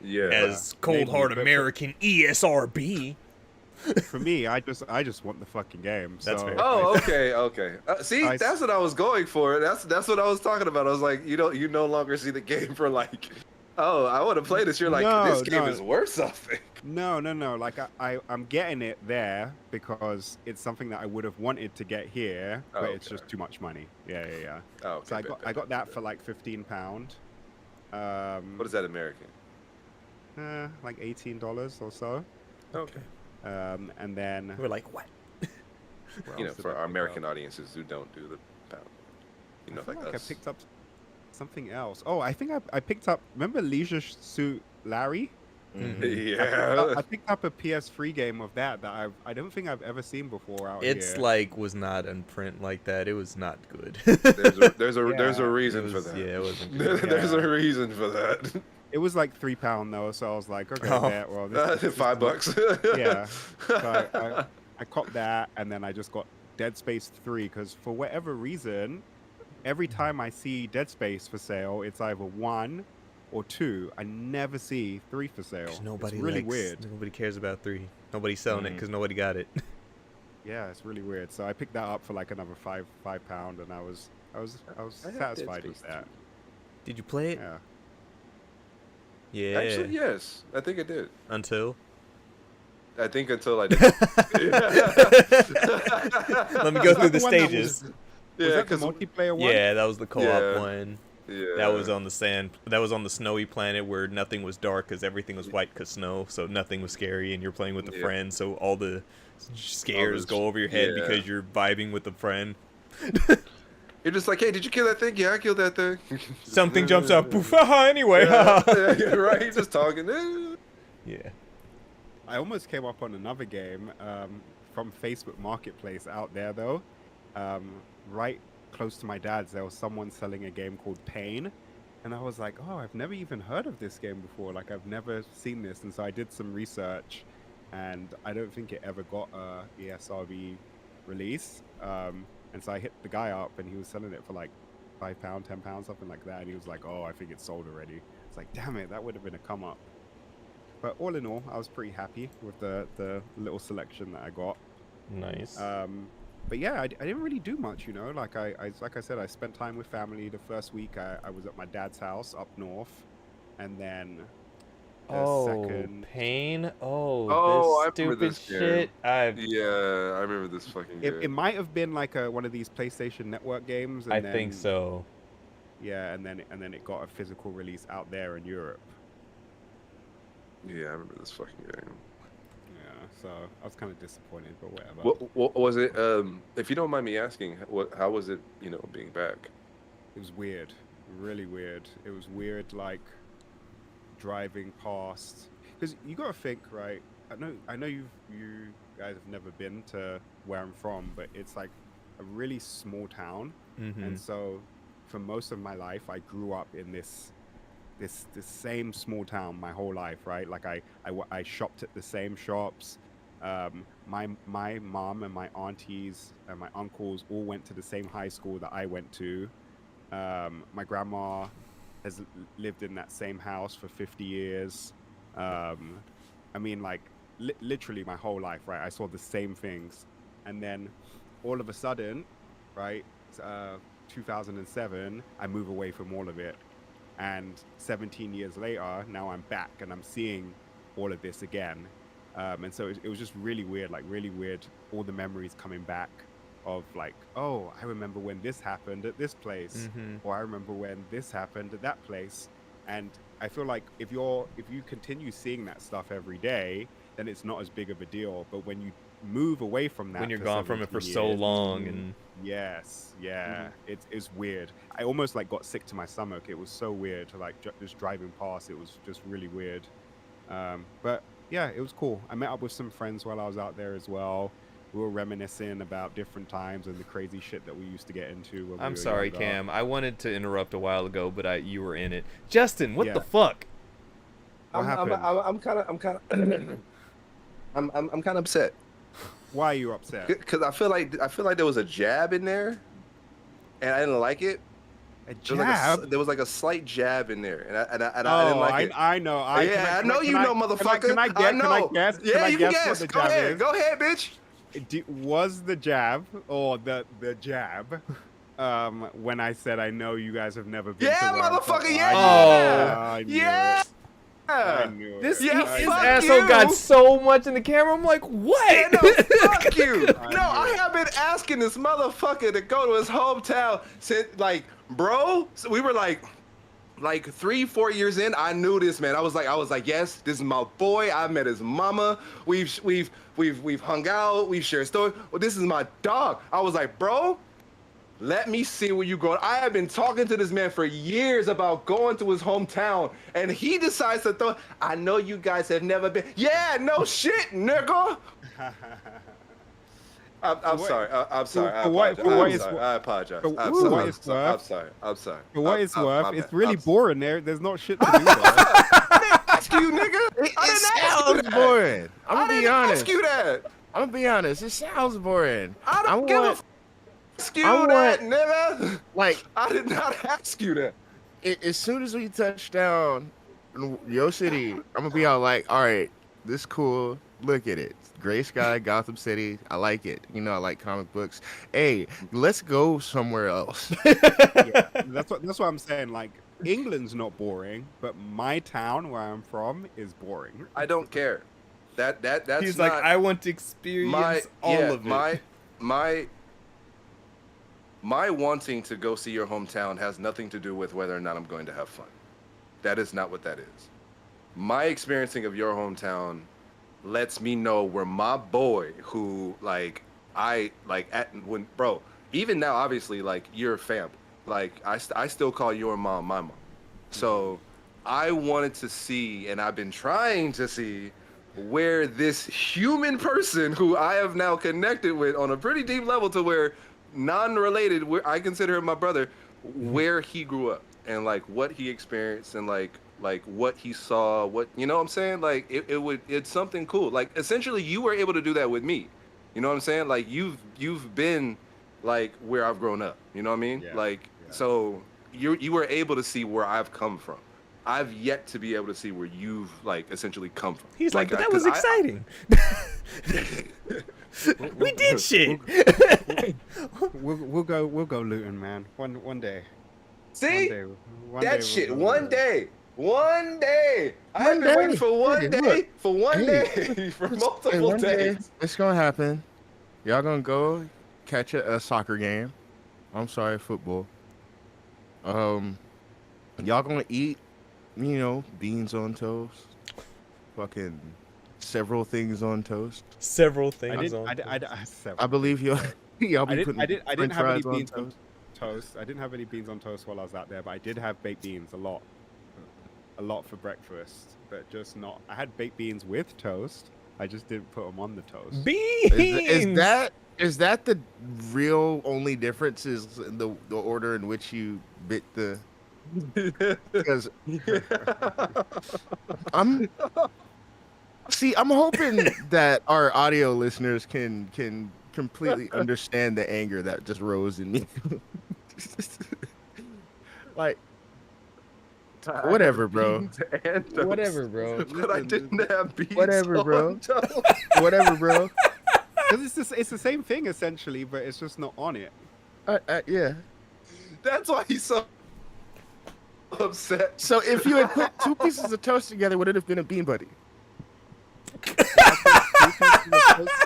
Yeah. as Cold Hard Maybe, but- American ESRB. For me, I just want the fucking game. That's so fair. Oh, okay. See, I- that's what I was going for. That's what I was talking about. I was like, you no longer see the game for like, oh, I want to play this. You're like, this game is worth something. No. Like I'm getting it there because it's something that I would have wanted to get here, but it's Okay. just too much money. Yeah. Oh, okay, So I got that for like £15. What is that American? Like $18 or so. Okay. And then We're like, what? what You know, else did for I our pick American up? audiences who don't do the pound, you know, I feel like like us. I picked up something else. Oh, I think I picked up. Remember Leisure Suit Larry? Yeah. I picked up a PS3 game of that I don't think I've ever seen before out It's here. like was not in print like that. It was not good. There's a Yeah, reason It for was- that. Yeah, it wasn't good. There's a reason for that. It was like £3 though, so I was like, okay, Oh. bet, well, this is $5. Yeah. So I copped that, and then I just got Dead Space 3 because for whatever reason, every time I see Dead Space for sale, it's either 1 or 2. I never see 3 for sale. 'Cause nobody it's really likes- weird. Nobody cares about 3. Nobody's selling it because nobody got it. Yeah, it's really weird. So I picked that up for like another £5, and I was I have Dead satisfied with Space that. Did you play it? Yeah. Yeah. Actually, yes. I think I did. Until. I think until I did. Let me go through the one that stages. Was Yeah, that the 'cause- multiplayer one? Yeah, that was the co-op Yeah. one. yeah. That was on the sand. That was on the snowy planet where nothing was dark because everything was white because snow. So nothing was scary, and you're playing with a Yeah. friend. So all the scares go over your head yeah. because you're vibing with a friend. You're just like, hey, did you kill that thing? Yeah, I killed that thing. Something jumps out. Poof! Haha, anyway. yeah, right. Just talking. Yeah. I almost came up on another game from Facebook Marketplace out there though. Right close to my dad's, there was someone selling a game called Pain, and I was like, oh, I've never even heard of this game before. Like I've never seen this, and so I did some research, and I don't think it ever got a ESRB release. And so I hit the guy up, and he was selling it for like £5, £10, something like that. And he was like, oh, I think it's sold already. It's like, damn it, that would have been a come up. But all in all, I was pretty happy with the little selection that I got. Nice. But yeah, I didn't really do much, you know. Like I said, I spent time with family. The first week, I was at my dad's house up north, and then the second. Pain. Oh, I This remember stupid this game. shit. Yeah, I remember this fucking game. It might have been like one of these PlayStation Network games. And I then, think so. Yeah, and then it got a physical release out there in Europe. Yeah, I remember this fucking game. Yeah, so I was kind of disappointed, but whatever. What was it? If you don't mind me asking, how was it? You know, being back. It was weird, really weird. It was weird, like driving past. Because you gotta think, right? I know you guys have never been to where I'm from, but it's like a really small town, and so for most of my life, I grew up in this same small town my whole life, right? Like I shopped at the same shops. My mom and my aunties and my uncles all went to the same high school that I went to. My grandma has lived in that same house for 50 years. I mean, like literally my whole life, right? I saw the same things, and then all of a sudden, right? 2007, I move away from all of it. And 17 years later, now I'm back and I'm seeing all of this again. And so it was just really weird, like really weird, all the memories coming back of like, oh, I remember when this happened at this place, or I remember when this happened at that place. And I feel like if you continue seeing that stuff every day, then it's not as big of a deal. But when you move away from that, when you're gone from it for so long, and yes, yeah, it's weird. I almost like got sick to my stomach. It was so weird to like just driving past. It was just really weird. But yeah, it was cool. I met up with some friends while I was out there as well. We were reminiscing about different times and the crazy shit that we used to get into. When I'm we were sorry, younger. Cam. I wanted to interrupt a while ago, but you were in it. Justin, what the fuck? What happened? I'm kind of upset. Why are you upset? Because I feel like there was a jab in there, and I didn't like it. A jab? There was like a slight jab in there, and I Oh, didn't like it. I know. I know you know, motherfucker. Can I guess? Yeah, you can what guess. the Go jab ahead. is? Go ahead, bitch. Was the jab or the jab? When I said I know you guys have never been. Yeah, to where I'm from. motherfucker. Yeah. I knew Yeah. it. I knew it. This Yeah, his fuck asshole you. got so much in the camera. I'm like, what? Yeah, no, fuck you. I No, I have been asking this motherfucker to go to his hometown since, like, bro. So we were like 3-4 years in. I knew this man. I was like, yes, this is my boy. I met his mama. We've hung out. We've shared stories. Well, this is my dog. I was like, bro, let me see where you go. I have been talking to this man for years about going to his hometown, and he decides to throw. I know you guys have never been. Yeah, no shit, nigga. I'm sorry. I'm sorry. I apologize. I'm sorry. For what it's worth, my it's bad. really I'm boring there. There's not shit to do there. I didn't ask you, nigga. It sounds boring. I'm I gonna be didn't honest. ask you that. I'm gonna be honest. It sounds boring. I don't give a want- f- ask you I that, want- nigga. Like I did not ask you that. as soon as we touch down in your city, I'm gonna be all like, all right, this cool. Look at it. Gray sky, Gotham City. I like it. You know, I like comic books. Hey, let's go somewhere else. Yeah, that's what I'm saying. Like, England's not boring, but my town where I'm from is boring. I don't care. That's He's not like, I want to experience all of it. My wanting to go see your hometown has nothing to do with whether or not I'm going to have fun. That is not what that is. My experiencing of your hometown lets me know where my boy, who even now, obviously, like, you're family. Like, I still call your mom my mom. So I wanted to see, and I've been trying to see, where this human person who I have now connected with on a pretty deep level to where non-related, where I consider him my brother, where he grew up and like what he experienced and like what he saw, what, you know what I'm saying? Like it's something cool. Like essentially you were able to do that with me. You know what I'm saying? Like you've been like where I've grown up. You know what I mean? Yeah, like so you were able to see where I've come from. I've yet to be able to see where you've like essentially come from. He's like, but that was 'cause exciting. We did shit. We'll go looting, man. One day. See? One That day shit. we'll go One looting. day. One day. I have One been waiting day. for one Hey, day. look. For one Hey. day. For Hey, multiple one day, days. it's gonna happen. Y'all gonna go catch a soccer game. I'm sorry, football. Y'all gonna eat, beans on toast? Fucking several things on toast. Several I things didn't. on. I believe y'all be putting I didn't French have any fries on beans on toast. toast. I didn't have any beans on toast while I was out there, but I did have baked beans a lot for breakfast. But just not. I had baked beans with toast. I just didn't put them on the toast. Beans. Is that the real only difference? Is the order in which you bit the? Because I'm I'm hoping that our audio listeners can completely understand the anger that just rose in me. Like, whatever, bro. Beans and toast. Whatever, bro. But I didn't have beans Whatever, bro. on toast. Whatever, bro. Because it's the same thing essentially, but it's just not on it. Yeah. That's why he's so upset. So if you had put two pieces of toast together, would it have been a bean buddy?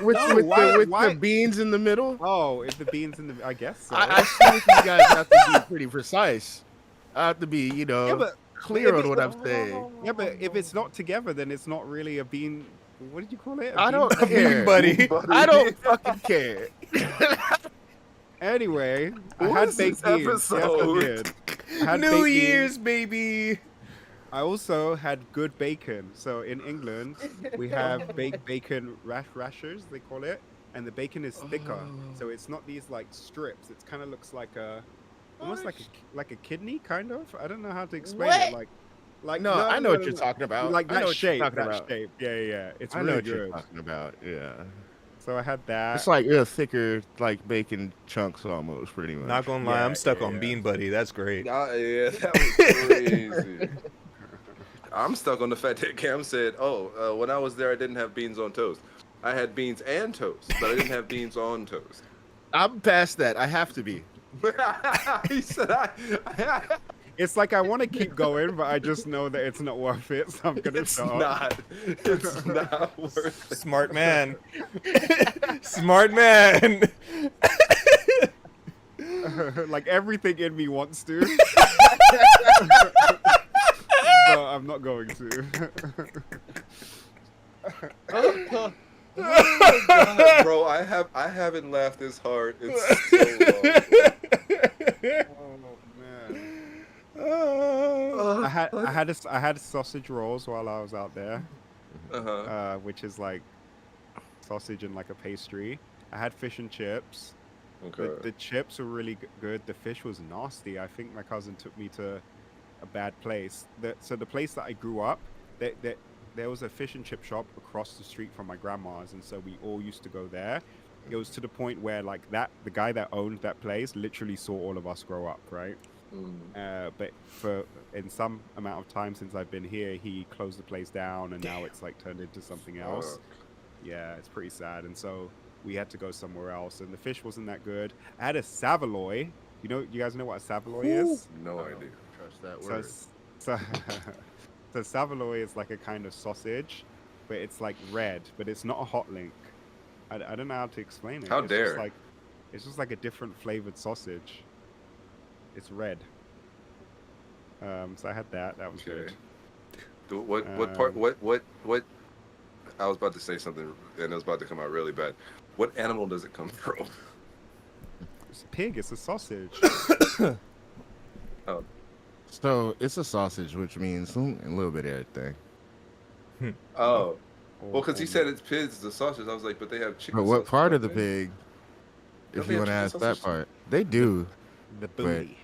With the beans in the middle? Oh, if the beans in the, I guess so. I think you guys have to be pretty precise. I have to be, clear on what I'm saying. Yeah, but if it's not together, then it's not really a bean. What did you call it? I don't A care. bean buddy. I don't fucking care. Anyway, I What had is baked this beans. Yes, I episode? did. I had New baked beans. Year's, baby. I also had good bacon. So in England, we have baked bacon rashers, they call it, and the bacon is thicker. So it's not these like strips. It kind of looks like almost like a kidney, kind of. I don't know how to explain it. Like No, I know what you're talking about. Like I know that what you're shape. talking That about. shape. Yeah. It's I know really what you're good. talking about. Yeah. So I had that. It's like thicker, like bacon chunks almost, pretty much. Not gonna lie, I'm stuck on yeah. Bean Buddy. That's great. Yeah, that was crazy. I'm stuck on the fact that Cam said, when I was there, I didn't have beans on toast. I had beans and toast, but I didn't have beans on toast. I'm past that. I have to be. He said, It's like I want to keep going, but I just know that it's not worth it, so I'm gonna it's stop. it's not worth it. Smart man. Smart man. Like everything in me wants to, but I'm not going to. Oh my God, bro, I haven't laughed this hard in so long. Oh man. Oh. I had sausage rolls while I was out there, Uh-huh. which is like sausage and like a pastry. I had fish and chips. Okay. The chips were really good. The fish was nasty. I think my cousin took me to a bad place. So the place that I grew up, there was a fish and chip shop across the street from my grandma's, and so we all used to go there. It was to the point where like the guy that owned that place literally saw all of us grow up, right? But in some amount of time since I've been here, he closed the place down, and now it's like turned into something else. Yeah, it's pretty sad. And so we had to go somewhere else, and the fish wasn't that good. I had a saveloy. You guys know what a saveloy is? No idea. Trust that So, word. so saveloy is like a kind of sausage, but it's like red, but it's not a hot link. I don't know how to explain it. How It's dare. just like, it's just like a different flavored sausage. It's red. So I had that. That was Okay. good. What part? What? I was about to say something, and it was about to come out really bad. What animal does it come from? It's a pig. It's a sausage. Oh, So it's a sausage, which means a little bit of everything. well, because he Or- said it's pigs, the sausage. I was like, but they have chicken. But what sausage, part of the don't they? pig? Don't If they you have want to chicken ask that sausage? part, they do. the booty.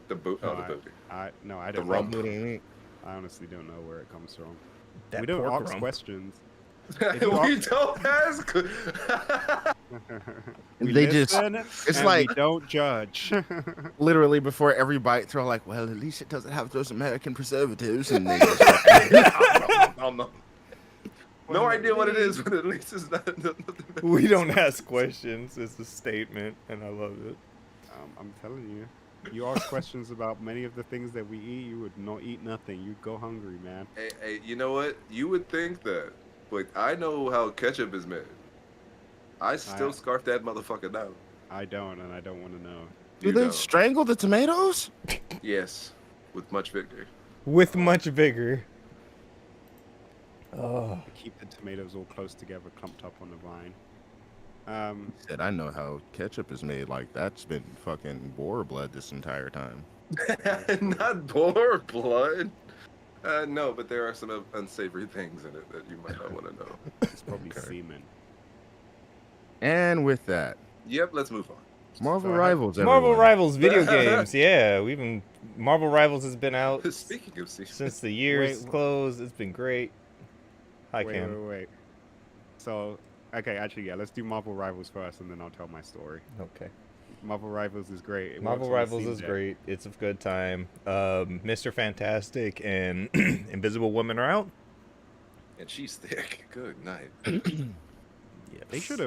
The boot. Oh, the No, booty. I The don't rump. know. I honestly don't know where it comes from. That We don't pork ask rump. questions. We don't ask. We They just- listen it's and like- we don't judge. Literally before every bite, they're like, "Well, at least it doesn't have those American preservatives." And they just No idea what it is, but at least it's not. We don't ask questions. It's a statement, and I love it. I'm telling you. You ask questions about many of the things that we eat, you would not eat nothing. You'd go hungry, man. Hey, you know what? You would think that, but I know how ketchup is made. I still scarf that motherfucker down. I don't, and I don't want to know. Do You they don't. strangle the tomatoes? Yes, with much vigor. With much vigor. Oh. Keep the tomatoes all close together, clumped up on the vine. Said I know how ketchup is made. Like that's been fucking boar blood this entire time. Not boar blood. No, but there are some unsavory things in it that you might not want to know. It's probably Okay. semen. And with that, Yep, let's move on. Marvel So, Rivals. Marvel everyone. Rivals video games. Yeah, Marvel Rivals has been out Speaking of season, since the year's Wait. closed. It's been great. Hi, Wait, Cam. wait. So, okay, actually, yeah, let's do Marvel Rivals first, and then I'll tell my story. Okay. Marvel Rivals is great. It Marvel works on Rivals the is Steam Deck. great. It's a good time. Mr. Fantastic and Invisible Woman are out. and she's thick. Good night. Yeah, They should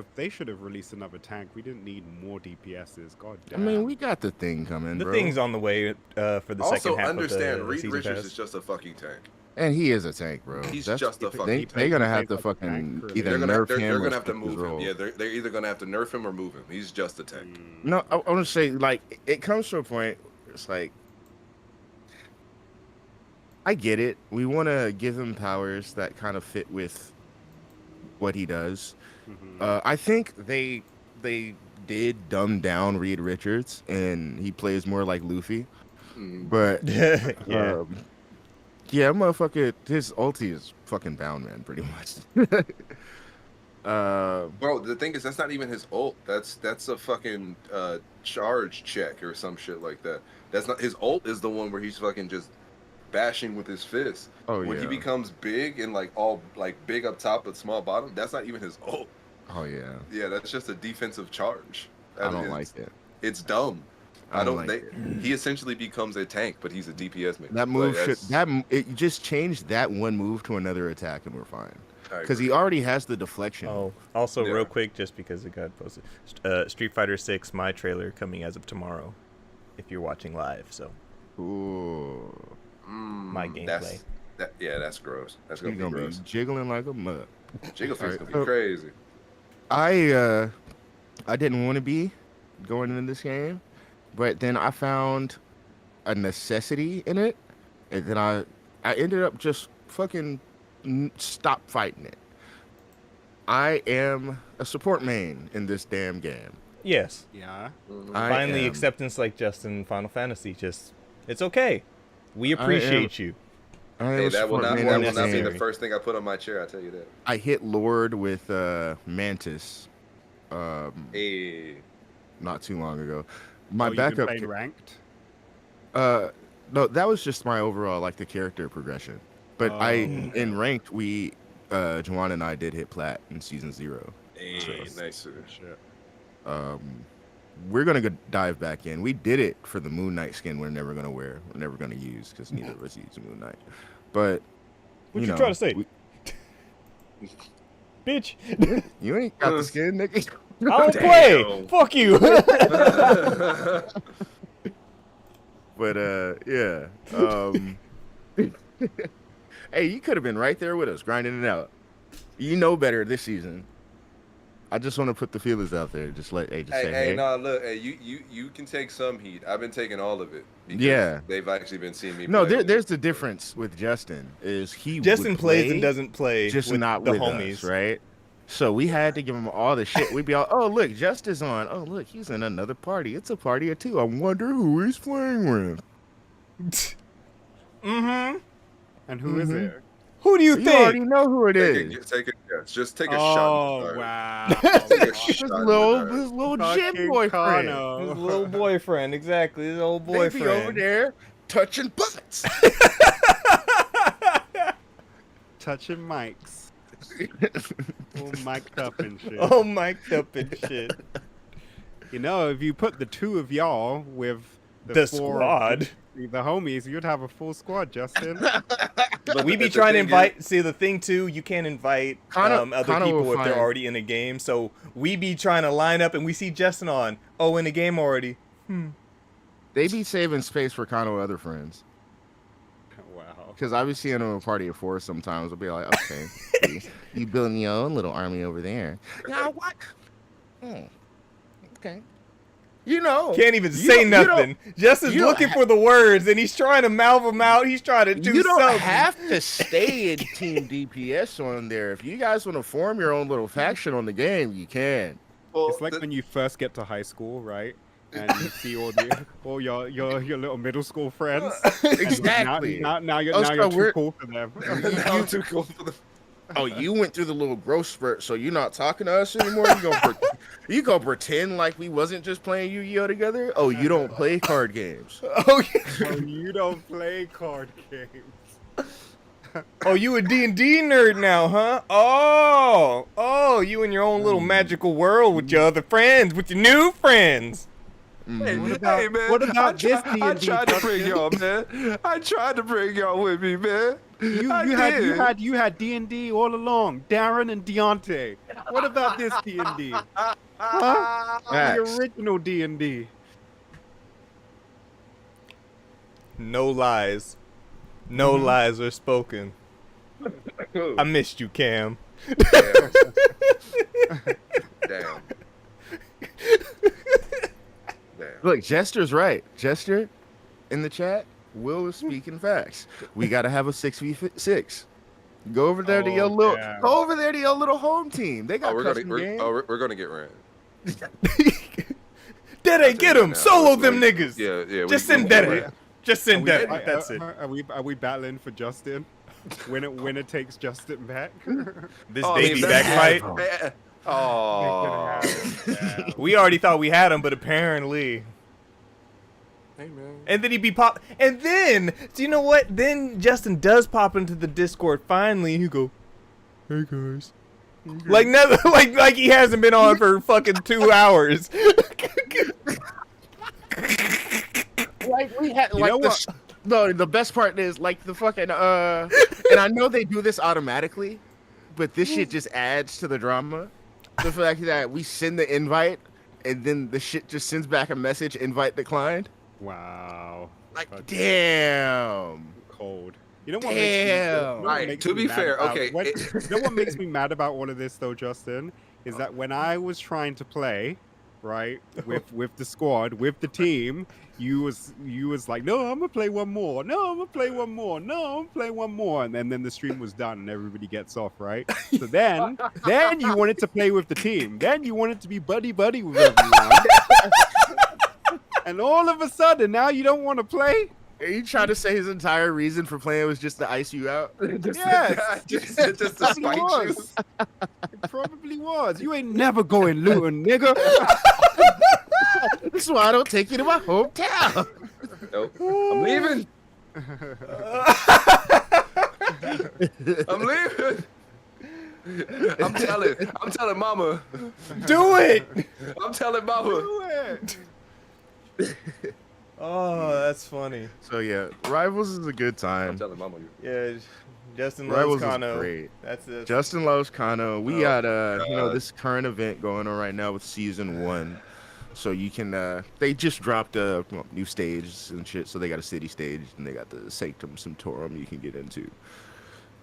have released another tank. We didn't need more DPSs. God I damn. mean, we got the thing coming, The bro. thing's on either for the Also, second half understand of the Reed season Richards pass. is just a fucking tank. And he is a tank, bro. He's That's- just a they, fucking They're gonna have to He's like a tank, fucking really. either They're gonna nerf they're, him they're or gonna have to flip his move him. role. Yeah, they're either gonna have to nerf him or move him. He's just a tank. No, I want to say like it comes to a point. Where it's like I get it. We want to give him powers that kind of fit with what he does. Mhm. I think they did dumb down Reed Richards, and he plays more like Luffy. Mm. But yeah. yeah, motherfucker, his ulti is fucking bound, man, pretty much. Bro, the thing is, that's not even his ult. That's a fucking charge check or some shit like that. That's not his ult. Is the one where he's fucking just bashing with his fist. Oh When yeah. he becomes big and like all like big up top but small bottom, that's not even his ult. Oh yeah. Yeah, that's just a defensive charge. I don't It's- like it. It's dumb. I don't like They, it. He essentially becomes a tank, but he's a DPS man. That move Like, it just changed that one move to another attack, and we're fine. I Because he agree. already has the deflection. Oh, also Yeah. real quick, just because it got posted, Street Fighter 6, my trailer coming as of tomorrow, if you're watching live. So Ooh. my That's, gameplay. that's gross. That's He's gonna be gonna be gross. jiggling like a mug. Jiggleface Alright, gonna so- be crazy. I didn't want to be going into this game, but then I found a necessity in it, and then I ended up just fucking stop fighting it. I am a support main in this damn game. Yes, Yeah. I finally am. acceptance like Justin in Final Fantasy. Just it's okay. We appreciate you. I am Hey, a that will support not main that in will this not be game. the first thing I put on my chair. I tell you that. I hit Lord with Mantis Hey, not too long ago. My Oh, you've been backup playing ranked. no, that was just my overall like the character progression. But Oh. in ranked we Juwan and I did hit plat in season 0. hey, So- nice. Shit. We're gonna go dive back in. We did it for the Moon Knight skin. We're never gonna wear. We're never gonna use because neither of us use Moon Knight. But What you know, trying to say? we- Bitch, you ain't got the skin, nigga. I don't Damn. play. Fuck you. But yeah. Hey, you could have been right there with us, grinding it out. You know better this season. I just want to put the feelers out there. Just say, Hey, hey. no, look, hey, you can take some heat. I've been taking all of it. because Yeah. they've actually been seeing me. No, play. there's the difference with Justin. Is he Justin would plays play, and doesn't play just with not the with homies. us, right? So we had to give him all the shit. We'd be all, oh look, Justin's on. Oh look, he's in another party. It's a party of 2. I wonder who he's playing with. Mm-hmm. And who is Mhm. it? Who do you You already think? know who it Take is. it, take it. Yes, just take a shot. Oh Sorry. wow. Take a His shot. little in the dark. gym Fucking boyfriend. His Kano. little boyfriend, exactly. His old They be over boyfriend. there touching butts. Touching mics. All mic'd up and shit. Oh, mic'd up and shit. You know, if you put the 2 of y'all with The 4 squad. the homies, you'd have a full squad, Justin. But we be The trying to thing invite. See, the thing too, you can't invite Kano- other Kano people will if they're find- already in a game. So we be trying to line up, and we see Justin on. Oh, in the game already. They be saving space for Kano other friends. Wow. Because I be seeing them in a party of 4 sometimes. I'll be like, okay, you building your own little army over there. Yeah, what? Oh, okay. You know, Can't even you say don't- you don't- nothing. Justin's you don't looking for the words, and he's trying to mouth them out. He's trying to do You don't something. have to stay in Team DPS on there. If you guys want to form your own little faction on the game, you can. Well, It's like when you first get to high school, right? And you see all your little middle school friends. And Exactly. Now you're Oh, now so you're too we're- cool for them. now I'm too cool for the. Oh, you went through the little growth spurt, so you're not talking to us anymore. You gonna pretend like we wasn't just playing Yu-Gi-Oh together? Oh, you don't play card games. Oh, yeah. Oh, you don't play card games. Oh, you a D&D nerd now, huh? Oh, you in your own little magical world with your other friends, with your new friends. Hey, What about- hey, man. what about this I D&D, tried to bring y'all, man. I tried to bring y'all with me, man. You had D&D all along, Darren and Deontay. What about this D&D? Huh? The Facts. original D&D. No lies. No lies are spoken. I missed you, Cam. Damn. Damn. Damn. Look, Jester's right. Jester, in the chat, Will is speaking facts. We gotta have a 6v6. Go over there to your Oh, little. damn. Go over there to your little home team. They got Oh, custom games. we're gonna get ran. Dede, get him. now. Solo Like, them niggas. Yeah. Just send Dede. Just Are send we, Dede. That's it. Are we battling for Justin? Winner takes Justin back. This Oh, I mean, baby that's- back fight. Hey, oh. Yeah. We already thought we had him, but apparently. Hey, man. And then he'd be pop. And then, do you know what? Then Justin does pop into the Discord finally, and he go, "Hey guys," like never, like he hasn't been on for fucking 2 hours. Like we had, You like know the, what? no, the best part is like the fucking and I know they do this automatically, but this shit just adds to the drama. The fact that we send the invite and then the shit just sends back a message, invite declined. Wow. Like, Fuck. damn. Cold. You know what Damn. Alright, to be fair, okay, you know what makes me mad about all of this though, Justin, is that when I was trying to play, right, with the squad, with the team, you was like, no, I'm gonna play one more. No, I'm gonna play one more. No, I'm gonna play one more. And then the stream was done and everybody gets off, right? So then you wanted to play with the team. Then you wanted to be buddy with everyone. And all of a sudden now you don't want to play? Are you trying to say his entire reason for playing was just to ice you out? Yes. just to Probably spite you. was. It probably was. You ain't never going looting, nigga. That's why I don't take you to my hometown. Nope. I'm leaving. I'm leaving. I'm telling mama. Do it. I'm telling mama. Do it. Oh, that's funny. So yeah, Rivals is a good I'm time. telling mama. Yeah, Justin loves Rivals is Kano. great. That's it. Justin loves Kano. We Oh, got you know, God. this current event going on right now with season 1. So you can they just dropped a new stage and shit. So they got a city stage and they got the Sanctum Sanctorum you can get into.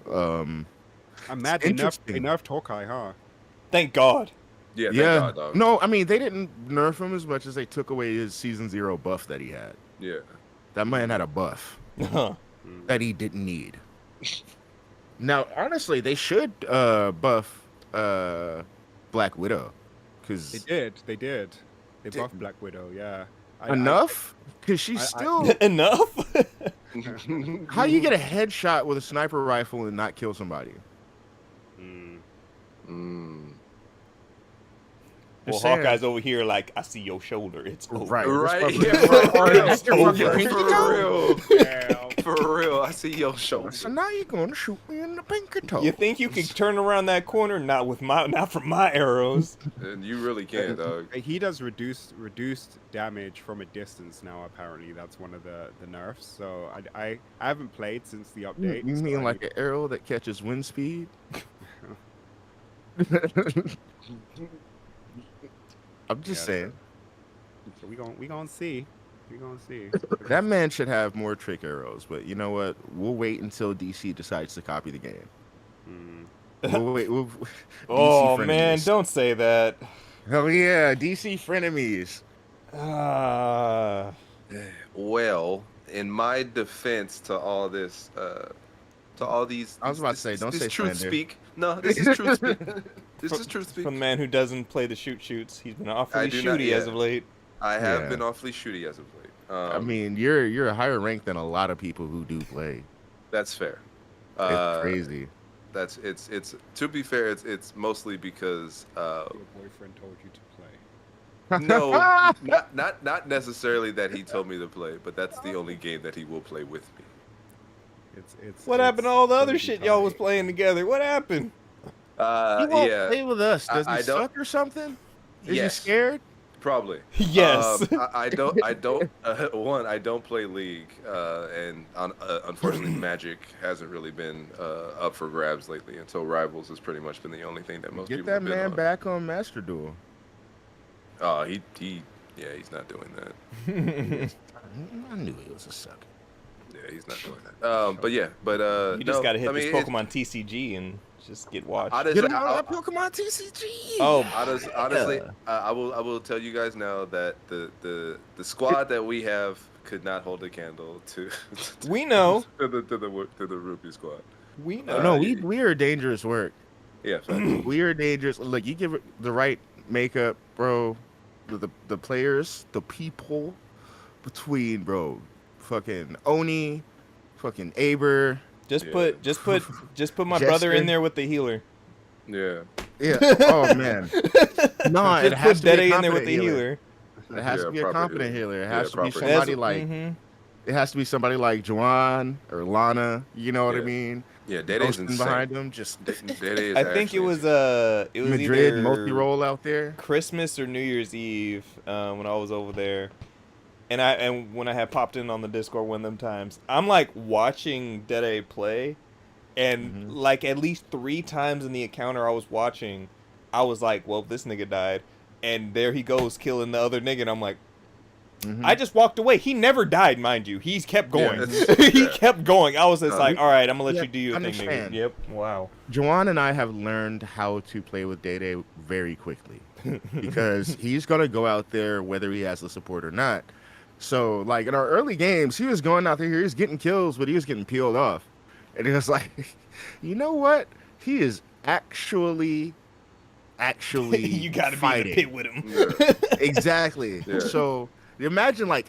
I'm mad they interesting. nerfed Hawkeye, huh? Thank God. Yeah, thank Yeah. God, dog. No, I mean they didn't nerf him as much as they took away his season 0 buff that he had. Yeah. That man had a buff Huh. that he didn't need. Now, honestly, they should buff Black Widow They because did. They buffed Black Widow, yeah. enough because she's I- still. Enough. How you get a headshot with a sniper rifle and not kill somebody? Mm. Well, Just saying. Hawkeye's over here like, I see your shoulder. It's over. Right. Right. Just Yeah, fucking- for real. That's your fucking For pinky toe. real. Damn. For real. I see your shoulder. So now you're going to shoot me in the pinky toe. You think you can turn around that corner? Not from my arrows. And you really can, dog. He does reduced damage from a distance now. Apparently, that's one of the nerfs. So I haven't played since the You update. so mean I like need- an arrow that catches wind speed? I'm just Yeah, saying. So we gonna see. We gonna see. That man should have more trick arrows, but you know what? We'll wait until DC decides to copy the game. Mm. We'll wait. Oh DC man, frenemies. don't say that. Hell yeah, DC frenemies. Ah. Well, in my defense to all this, to all these, I was about to say, don't this say truth slander. speak. No, this is truth speak. This is truth speak. From the man who doesn't play the shoots. He's been awfully do not- shooty as of late. I have Yeah. been awfully shooty as of late. I mean, you're a higher rank than a lot of people who do play. That's fair. It's crazy. That's it's to be fair, it's mostly because Your boyfriend told you to play. no, not necessarily that he told me to play, but that's the only game that he will play with me. What happened to all the other shit y'all was playing together? What happened? He won't Yeah, play with us. Does I he don't- suck or something? Is Yes. he scared? probably. Yes. I don't. One, I don't play League, and unfortunately, Magic hasn't really been up for grabs lately. Until Rivals has pretty much been the only thing that most Get people that have been man on. back on Master Duel. Yeah, he's not doing that. I knew he was a sucker. Yeah, he's not doing that. But You just gotta hit I this mean, Pokemon TCG and just get watched. Honestly, Get out of that Pokemon TCG. Oh, honestly, I will tell you guys now that the squad that we have could not hold a candle to we know. to the Rupee squad. We know. No, we are dangerous work. Yeah, facts. We are dangerous. Look, you give it the right makeup, bro. The players, the people between, bro, fucking Oni, fucking Aber. Just Yeah. put my brother in Jester. there with the healer. Yeah. Yeah. Oh man. No, it Just has put to be Dede a in there with competent the healer. It has Yeah, to be a proper competent healer. healer. It Yeah, has to be proper somebody healer. like. Mhm. It has to be somebody like Juwan or Lana. You know what I Yeah. mean? Yeah, Dede's Roasting insane. behind him, just Dede is I think it actually was Madrid either multi-roll out there. Christmas or New Year's Eve when I was over there, and when I had popped in on the Discord one of them times, I'm like watching Dede play, and like at least 3 times in the encounter I was watching, I was like, well, this nigga died, and there he goes killing the other nigga, and I'm like, I just walked away. He never died, mind you. He's kept going. that's- He yeah. kept going. I was just like, all right, I'm gonna let Yeah, you do your thing, nigga. understand. Yep. Wow. Juwan and I have learned how to play with Dede very quickly because he's gonna go out there whether he has the support or not. So, like in our early games, he was going out there, he was getting kills, but he was getting peeled off, and it was like, you know what? He is actually You gotta fighting. be in the pit with him. Yeah. Exactly. Yeah. So imagine like,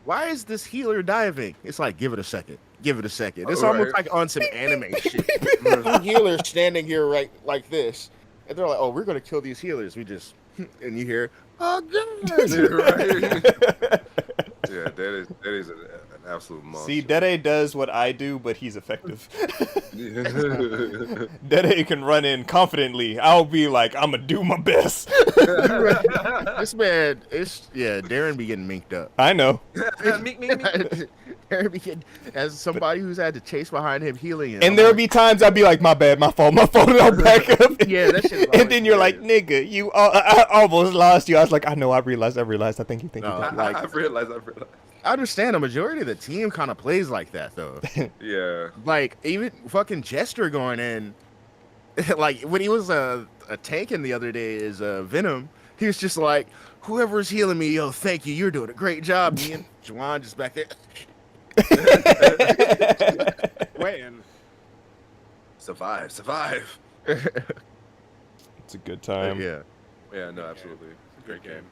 why is this healer diving? It's like, give it a second. Give it a second. It's almost Right. like on some anime shit. The healer standing here right like this, and they're like, "Oh, we're gonna kill these healers." We just, and you hear, "Oh god!" Yeah, right. Yeah, that is an absolute monster. See, Dede does what I do, but he's effective. Yeah. Dede can run in confidently. I'll be like, I'm gonna do my best. This man, Darren be getting minked up. I know. Meek. Darren be getting, as somebody who's had to chase behind him, healing him. And there'll be times I'll be like, my bad, my fault, and I'll back up. Yeah, that shit's And always then you're like, nigga, you, I almost lost you. I was like, I know, I realized. I think you. No. I realized. I understand a majority of the team kind of plays like that though. Yeah. Like even fucking Jester going in, like when he was a tanking the other day is Venom. He was just like, whoever's healing me, yo, thank you, you're doing a great job. Me and Juwan just back there. Waiting. Survive. It's a good time. Yeah. Yeah, no, absolutely. Great game.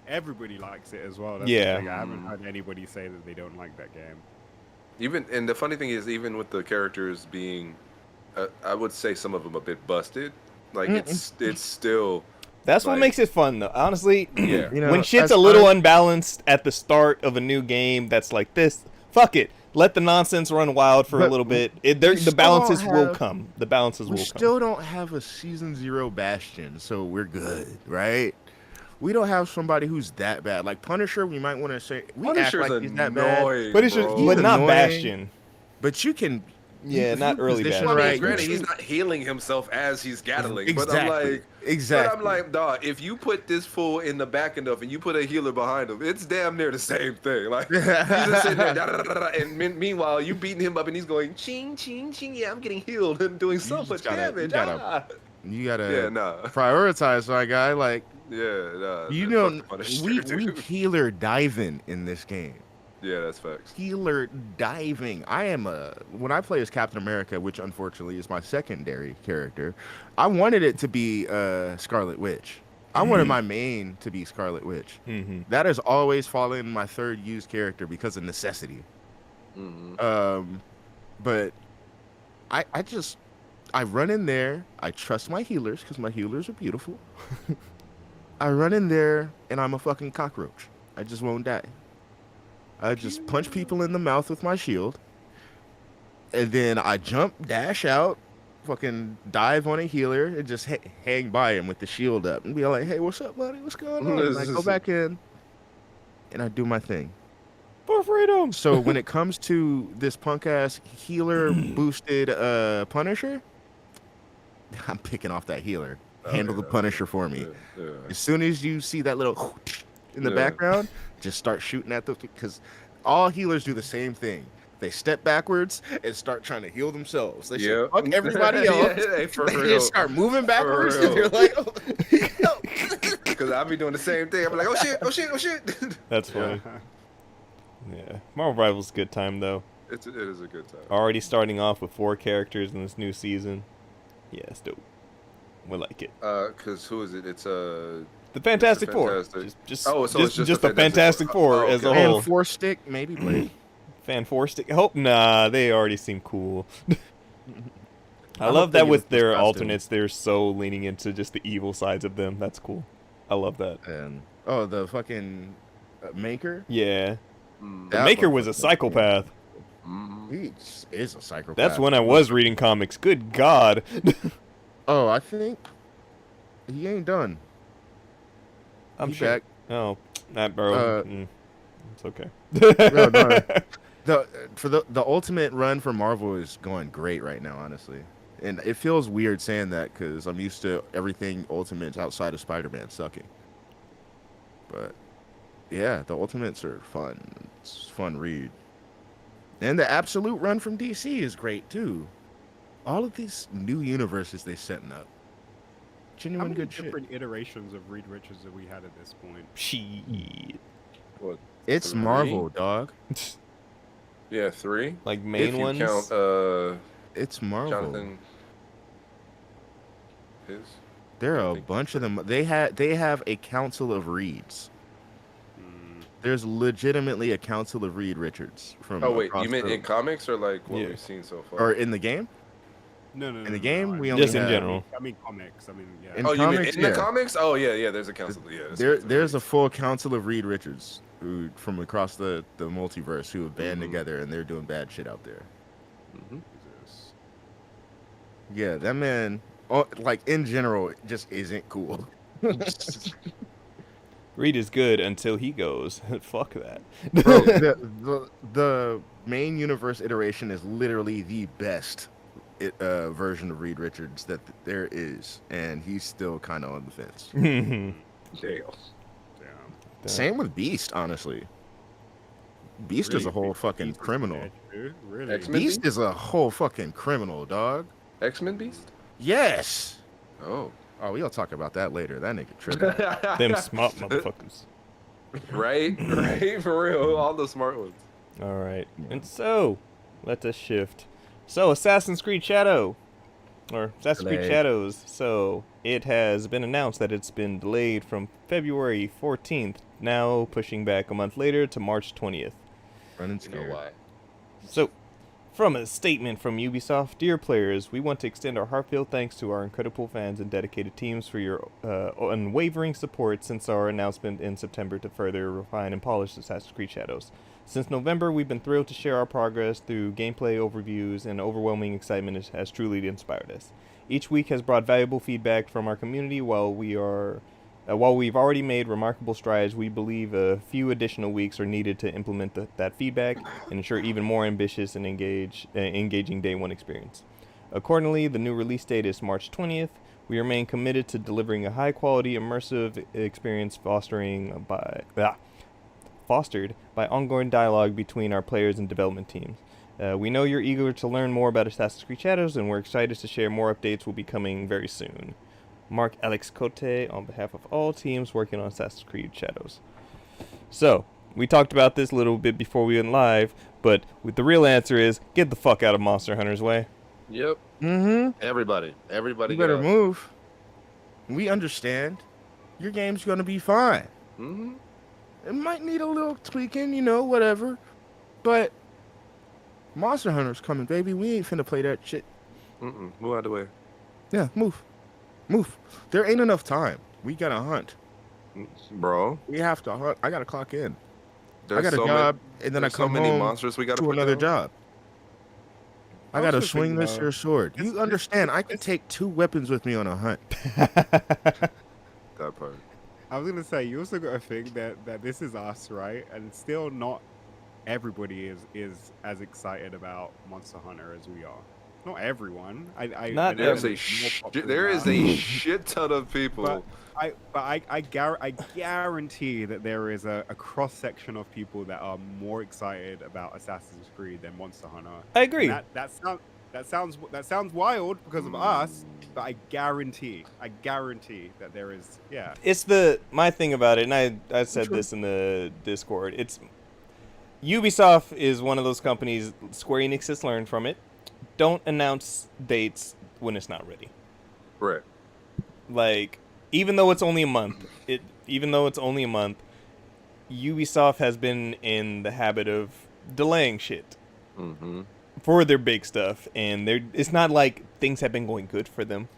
Everybody likes it as well. That's Yeah. the thing. I haven't heard anybody say that they don't like that game. And the funny thing is, even with the characters being, I would say some of them a bit busted. Like it's still. That's what Like- makes it fun, though. Honestly, Yeah. You know, when shit's as a little far- unbalanced at the start of a new game that's like this, fuck it. Let the nonsense run wild for a But little bit. we The still balances don't will have- come. The balances We will come. still don't have a season 0 Bastion, so we're good, right? We don't have somebody who's that bad. Like Punisher, we might want to say we act Punisher's like he's that bad, annoying, But it's just, bro. but not annoying. Bastion. but you can. Yeah, if not you early position Bastion. Well, I mean, right, granted, you he's shoot- not healing himself as he's gatling, Exactly. but I'm like, dog, if you put this fool in the back enough and you put a healer behind him, it's damn near the same thing. Like, he's just sitting there, da, da, da, da, and meanwhile, you beating him up and he's going, ching, ching, ching, yeah, I'm getting healed and doing so just much gotta- you damage. gotta- You gotta Yeah, nah. prioritize, my guy. Like, Yeah, nah. you Fuck know, the Punisher, we dude. healer diving in this game. Yeah, that's facts. Healer diving. When I play as Captain America, which unfortunately is my secondary character, I wanted it to be Scarlet Witch. I wanted my main to be Scarlet Witch. Mm-hmm. That has always fallen my third used character because of necessity. But I run in there. I trust my healers because my healers are beautiful. I run in there and I'm a fucking cockroach. I just won't die. I just punch people in the mouth with my shield. And then I jump, dash out, fucking dive on a healer, and just hang by him with the shield up and be like, hey, what's up, buddy? What's going on? And I go back in and I do my thing. For freedom! So when it comes to this punk-ass healer-boosted Punisher, I'm picking off that healer. Handle the Punisher for me. Yeah. As soon as you see that little in the background, just start shooting at them because all healers do the same thing. They step backwards and start trying to heal themselves. They say, fuck everybody else. They just start moving backwards and you're like, oh, no. Because I'll be doing the same thing. I'm like, oh shit, oh shit, oh shit. That's funny. Yeah. Marvel Rival's a good time, though. It is a good time. Already starting off with 4 characters in this new season. Yeah, it's dope. We like it. Because who is it? It's the Fantastic Four. Fantastic. Just the Fantastic Four as a whole. And 4-stick, maybe Blade. Fan 4-stick. Hope nah. They already seem cool. I I'm love that thinking with it's their disgusting. alternates. They're so leaning into just the evil sides of them. That's cool. I love that. And the fucking Maker. Yeah. The That Maker was a motherfucker. psychopath. He is a psychopath. That's when I was reading comics. Good God. Oh, I think he ain't done. I'm He sure. back. Oh, that bro. It's okay. No. The ultimate run for Marvel is going great right now, honestly. And it feels weird saying that because I'm used to everything Ultimates outside of Spider-Man sucking. But yeah, the Ultimates are fun. It's a fun read. And the Absolute run from DC is great too. All of these new universes they setting up. How Genuine many good shit. different iterations of Reed Richards have we had at this point? Shit. What? It's 3? Marvel, dog. Yeah, 3. Like If main you ones. count It's Marvel. Jonathan. His. There are a bunch of them. They have a council of Reeds. There's legitimately a council of Reed Richards from. Oh wait, across you meant the- in comics or like what Yeah. we've seen so far? or in the game? No. In the game, we I only Just in have- general. I mean comics. I mean, yeah. In Oh, you mean comics, in the yeah. comics? Oh yeah, there's a council. Yeah, There's a full council of Reed Richards who from across the multiverse who have band together and they're doing bad shit out there. Jesus. Yeah, that man, like in general, just isn't cool. Reed is good until he goes. Fuck that. Bro, the main universe iteration is literally the best version of Reed Richards that there is, and he's still kind of on the fence. Damn. Same with Beast, honestly. Beast is a whole fucking Beast is criminal. bad, dude. Really? X-Men? Beast is a whole fucking criminal, dog. X-Men Beast? Yes. Oh. Oh, we'll talk about that later. That nigga tripping. Them smart motherfuckers. Right, for real. All the smart ones. All right. And so, let us shift. So, Assassin's Creed Shadow. Or Assassin's Creed Delayed. Shadows. So, it has been announced that it's been delayed from February 14th, now pushing back a month later to March 20th. Running You know scared. why? So, from a statement from Ubisoft, dear players, we want to extend our heartfelt thanks to our incredible fans and dedicated teams for your unwavering support since our announcement in September to further refine and polish Assassin's Creed Shadows. Since November, we've been thrilled to share our progress through gameplay overviews, and overwhelming excitement has truly inspired us. Each week has brought valuable feedback from our community. While we've already made remarkable strides, we believe a few additional weeks are needed to implement that feedback and ensure even more ambitious and engaging day one experience. Accordingly, the new release date is March 20th. We remain committed to delivering a high-quality, immersive experience fostered by ongoing dialogue between our players and development teams. We know you're eager to learn more about Assassin's Creed Shadows, and we're excited to share more updates will be coming very soon. Mark Alex Cote on behalf of all teams working on Assassin's Creed Shadows. So, we talked about this a little bit before we went live, but the real answer is get the fuck out of Monster Hunter's way. Yep. Mm-hmm. Everybody You get better up. move. We understand. Your game's gonna be fine. Mm-hmm. It might need a little tweaking, whatever. But Monster Hunter's coming, baby. We ain't finna play that shit. Mm-mm. Move out of the way. Yeah, move. Move. There ain't enough time. We gotta hunt. Bro, We have to hunt. I gotta clock in. I there's got a so job, many, and then I there's so come many home monsters we got to another job. I I was gotta just swing thinking, this though, here sword. it's- You understand? I can take 2 weapons with me on a hunt. That part. I was gonna say you also got to think that this is us, right? And still not everybody is as excited about Monster Hunter as we are. Not everyone. I Not know There's that a it's more popular there is now. a shit ton of people. I guarantee that there is a cross section of people that are more excited about Assassin's Creed than Monster Hunter. I agree. And that sounds wild because of us, but I guarantee that there is It's my thing about it, and I said this in the Discord. It's Ubisoft is one of those companies. Square Enix has learned from it. Don't announce dates when it's not ready. Right. Like, even though it's only a month, Ubisoft has been in the habit of delaying shit Mm-hmm. for their big stuff, and it's not like things have been going good for them.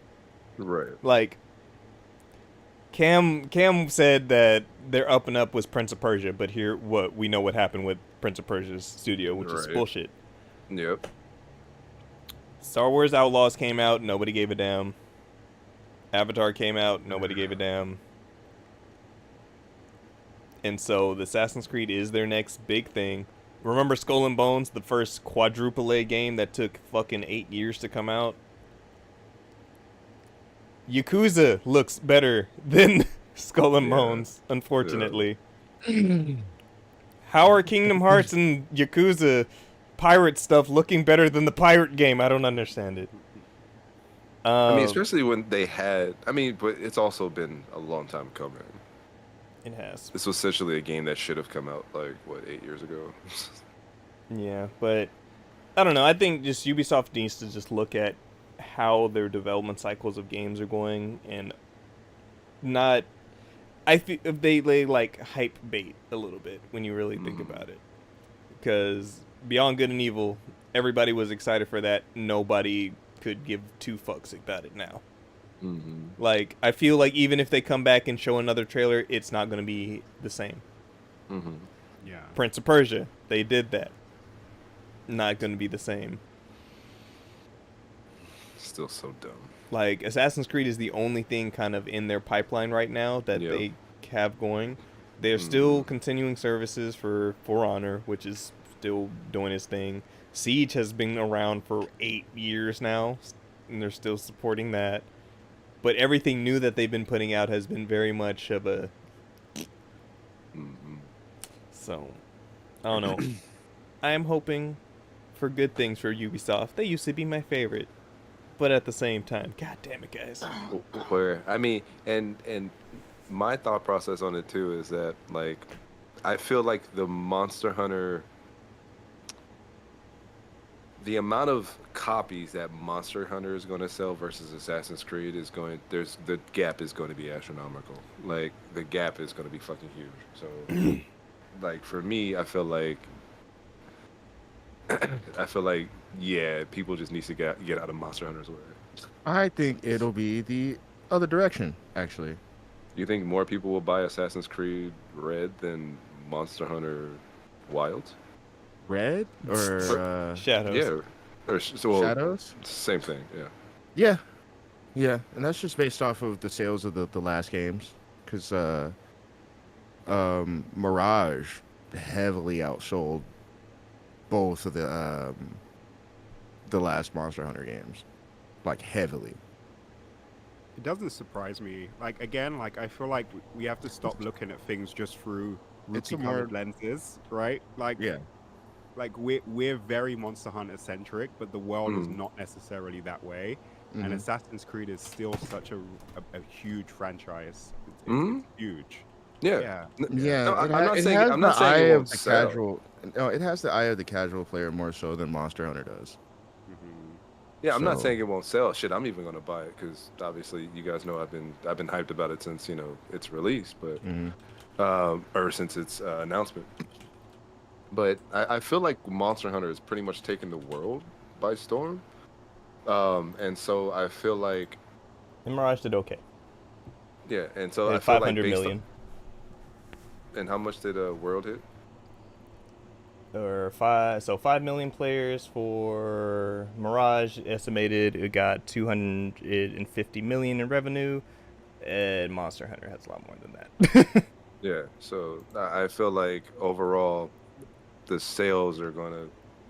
Right. Like, Cam said that their up and up was Prince of Persia, but we know what happened with Prince of Persia's studio, which is Right. bullshit. Yep. Star Wars Outlaws came out, nobody gave a damn. Avatar came out, nobody gave a damn. And so the Assassin's Creed is their next big thing. Remember Skull and Bones, the first quadruple A game that took fucking 8 years to come out? Yakuza looks better than Skull and Yeah. Bones, unfortunately. How are Kingdom Hearts and Yakuza pirate stuff looking better than the pirate game? I don't understand it. I mean, especially when they had. I mean, but it's also been a long time coming. It has. This was essentially a game that should have come out 8 years ago. Yeah, but I don't know. I think just Ubisoft needs to just look at how their development cycles of games are going and not. I feel if they like hype bait a little bit when you really think about it, because Beyond Good and Evil, everybody was excited for that. Nobody could give 2 fucks about it now. Mm-hmm. Like, I feel like even if they come back and show another trailer, it's not going to be the same. Mm-hmm. yeah. Prince of Persia, they did that. Not going to be the same. Still so dumb. Like, Assassin's Creed is the only thing kind of in their pipeline right now that Yep. they have going. They're still continuing services for Honor, which is still doing its thing. Siege has been around for 8 years now, and they're still supporting that. But everything new that they've been putting out has been very much of a... Mm-hmm. So, I don't know. I am hoping for good things for Ubisoft. They used to be my favorite. But at the same time, god damn it, guys. Where I mean, and my thought process on it too is that I feel like the Monster Hunter, the amount of copies that Monster Hunter is going to sell versus Assassin's Creed the gap is going to be astronomical. Like, the gap is going to be fucking huge. So, for me, I feel like yeah, people just need to get out of Monster Hunter's way. I think it'll be the other direction, actually. Do you think more people will buy Assassin's Creed Red than Monster Hunter Wilds? Red or Shadows. Yeah, or Shadows? Same thing. Yeah, yeah, and that's just based off of the sales of the last games, because Mirage heavily outsold both of the last Monster Hunter games, heavily. It doesn't surprise me. I feel like we have to stop looking at things just through It's a rookie-colored lenses, right? Yeah. like we're very Monster Hunter centric, but the world is not necessarily that way. And Assassin's Creed is still such a huge franchise. It's huge. Yeah. Yeah. Yeah, No, it, I'm ha- not it saying has I'm the not saying eye it of won't the sell. casual. No, it has the eye of the casual player more so than Monster Hunter does. Yeah, I'm not So- saying it won't sell. Shit, I'm even gonna buy it because obviously you guys know I've been hyped about it since its release, but or since its announcement. But I feel like Monster Hunter has pretty much taken the world by storm, and so I feel like And Mirage did okay. yeah, and so I At feel like 500 based million. and how much did World hit? Or 5 million players for Mirage. Estimated it got 250 million in revenue, and Monster Hunter has a lot more than that. Yeah, so I feel like overall the sales are gonna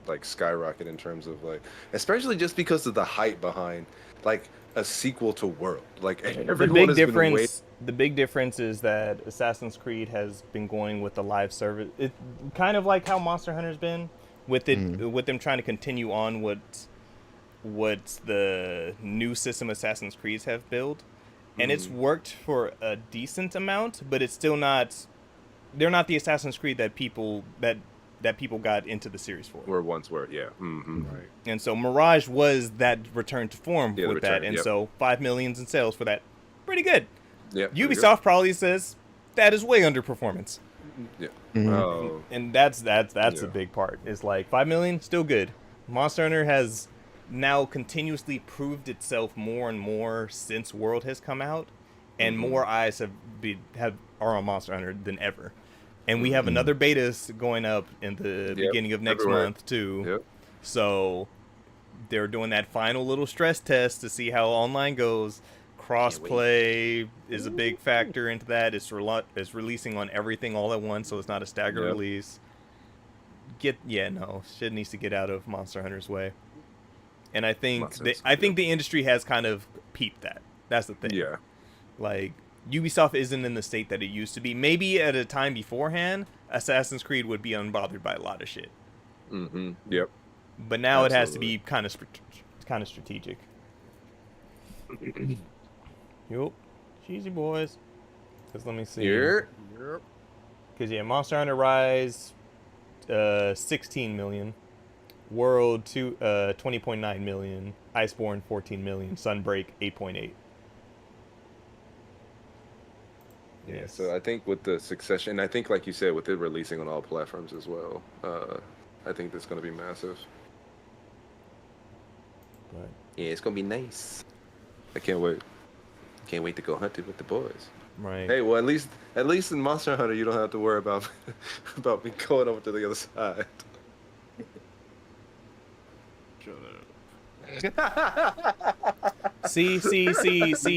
like skyrocket in terms of like, especially just because of the hype behind like a sequel to World. Like everyone has been waiting. The big difference is that Assassin's Creed has been going with the live service. It kind of like how Monster Hunter's been with it, with them trying to continue on what the new system Assassin's Creeds have built, and it's worked for a decent amount, but it's still not. They're not the Assassin's Creed that people got into the series for. Where once were, yeah. Right. And so Mirage was that return to form Yeah, with that, and yep. so 5 million in sales for that, pretty good. Yeah. Ubisoft probably says that is way underperformance, Yeah. and that's Yeah. a big part. It's like 5 million, still good. Monster Hunter has now continuously proved itself more and more since World has come out, and more eyes are on Monster Hunter than ever. And we have another beta going up in the beginning of next month too. Yep. So they're doing that final little stress test to see how online goes. Crossplay is a big factor into that. It's releasing on everything all at once, so it's not a staggered release. Shit needs to get out of Monster Hunter's way. And I think the industry has kind of peeped that. That's the thing. Yeah. Like, Ubisoft isn't in the state that it used to be. Maybe at a time beforehand, Assassin's Creed would be unbothered by a lot of shit. Yep. But now it has to be kind of strategic. Yup. Cheesy boys. Because let me see. Here. Because, Monster Hunter Rise, 16 million. World, 20.9 million. Iceborne, 14 million. Sunbreak, 8.8. Yeah, so I think with the succession, and I think like you said, with it releasing on all platforms as well, I think that's going to be massive. But yeah, it's going to be nice. I can't wait. Can't wait to go hunting with the boys. right. Hey, well, at least in Monster Hunter, you don't have to worry about about me going over to the other side. See.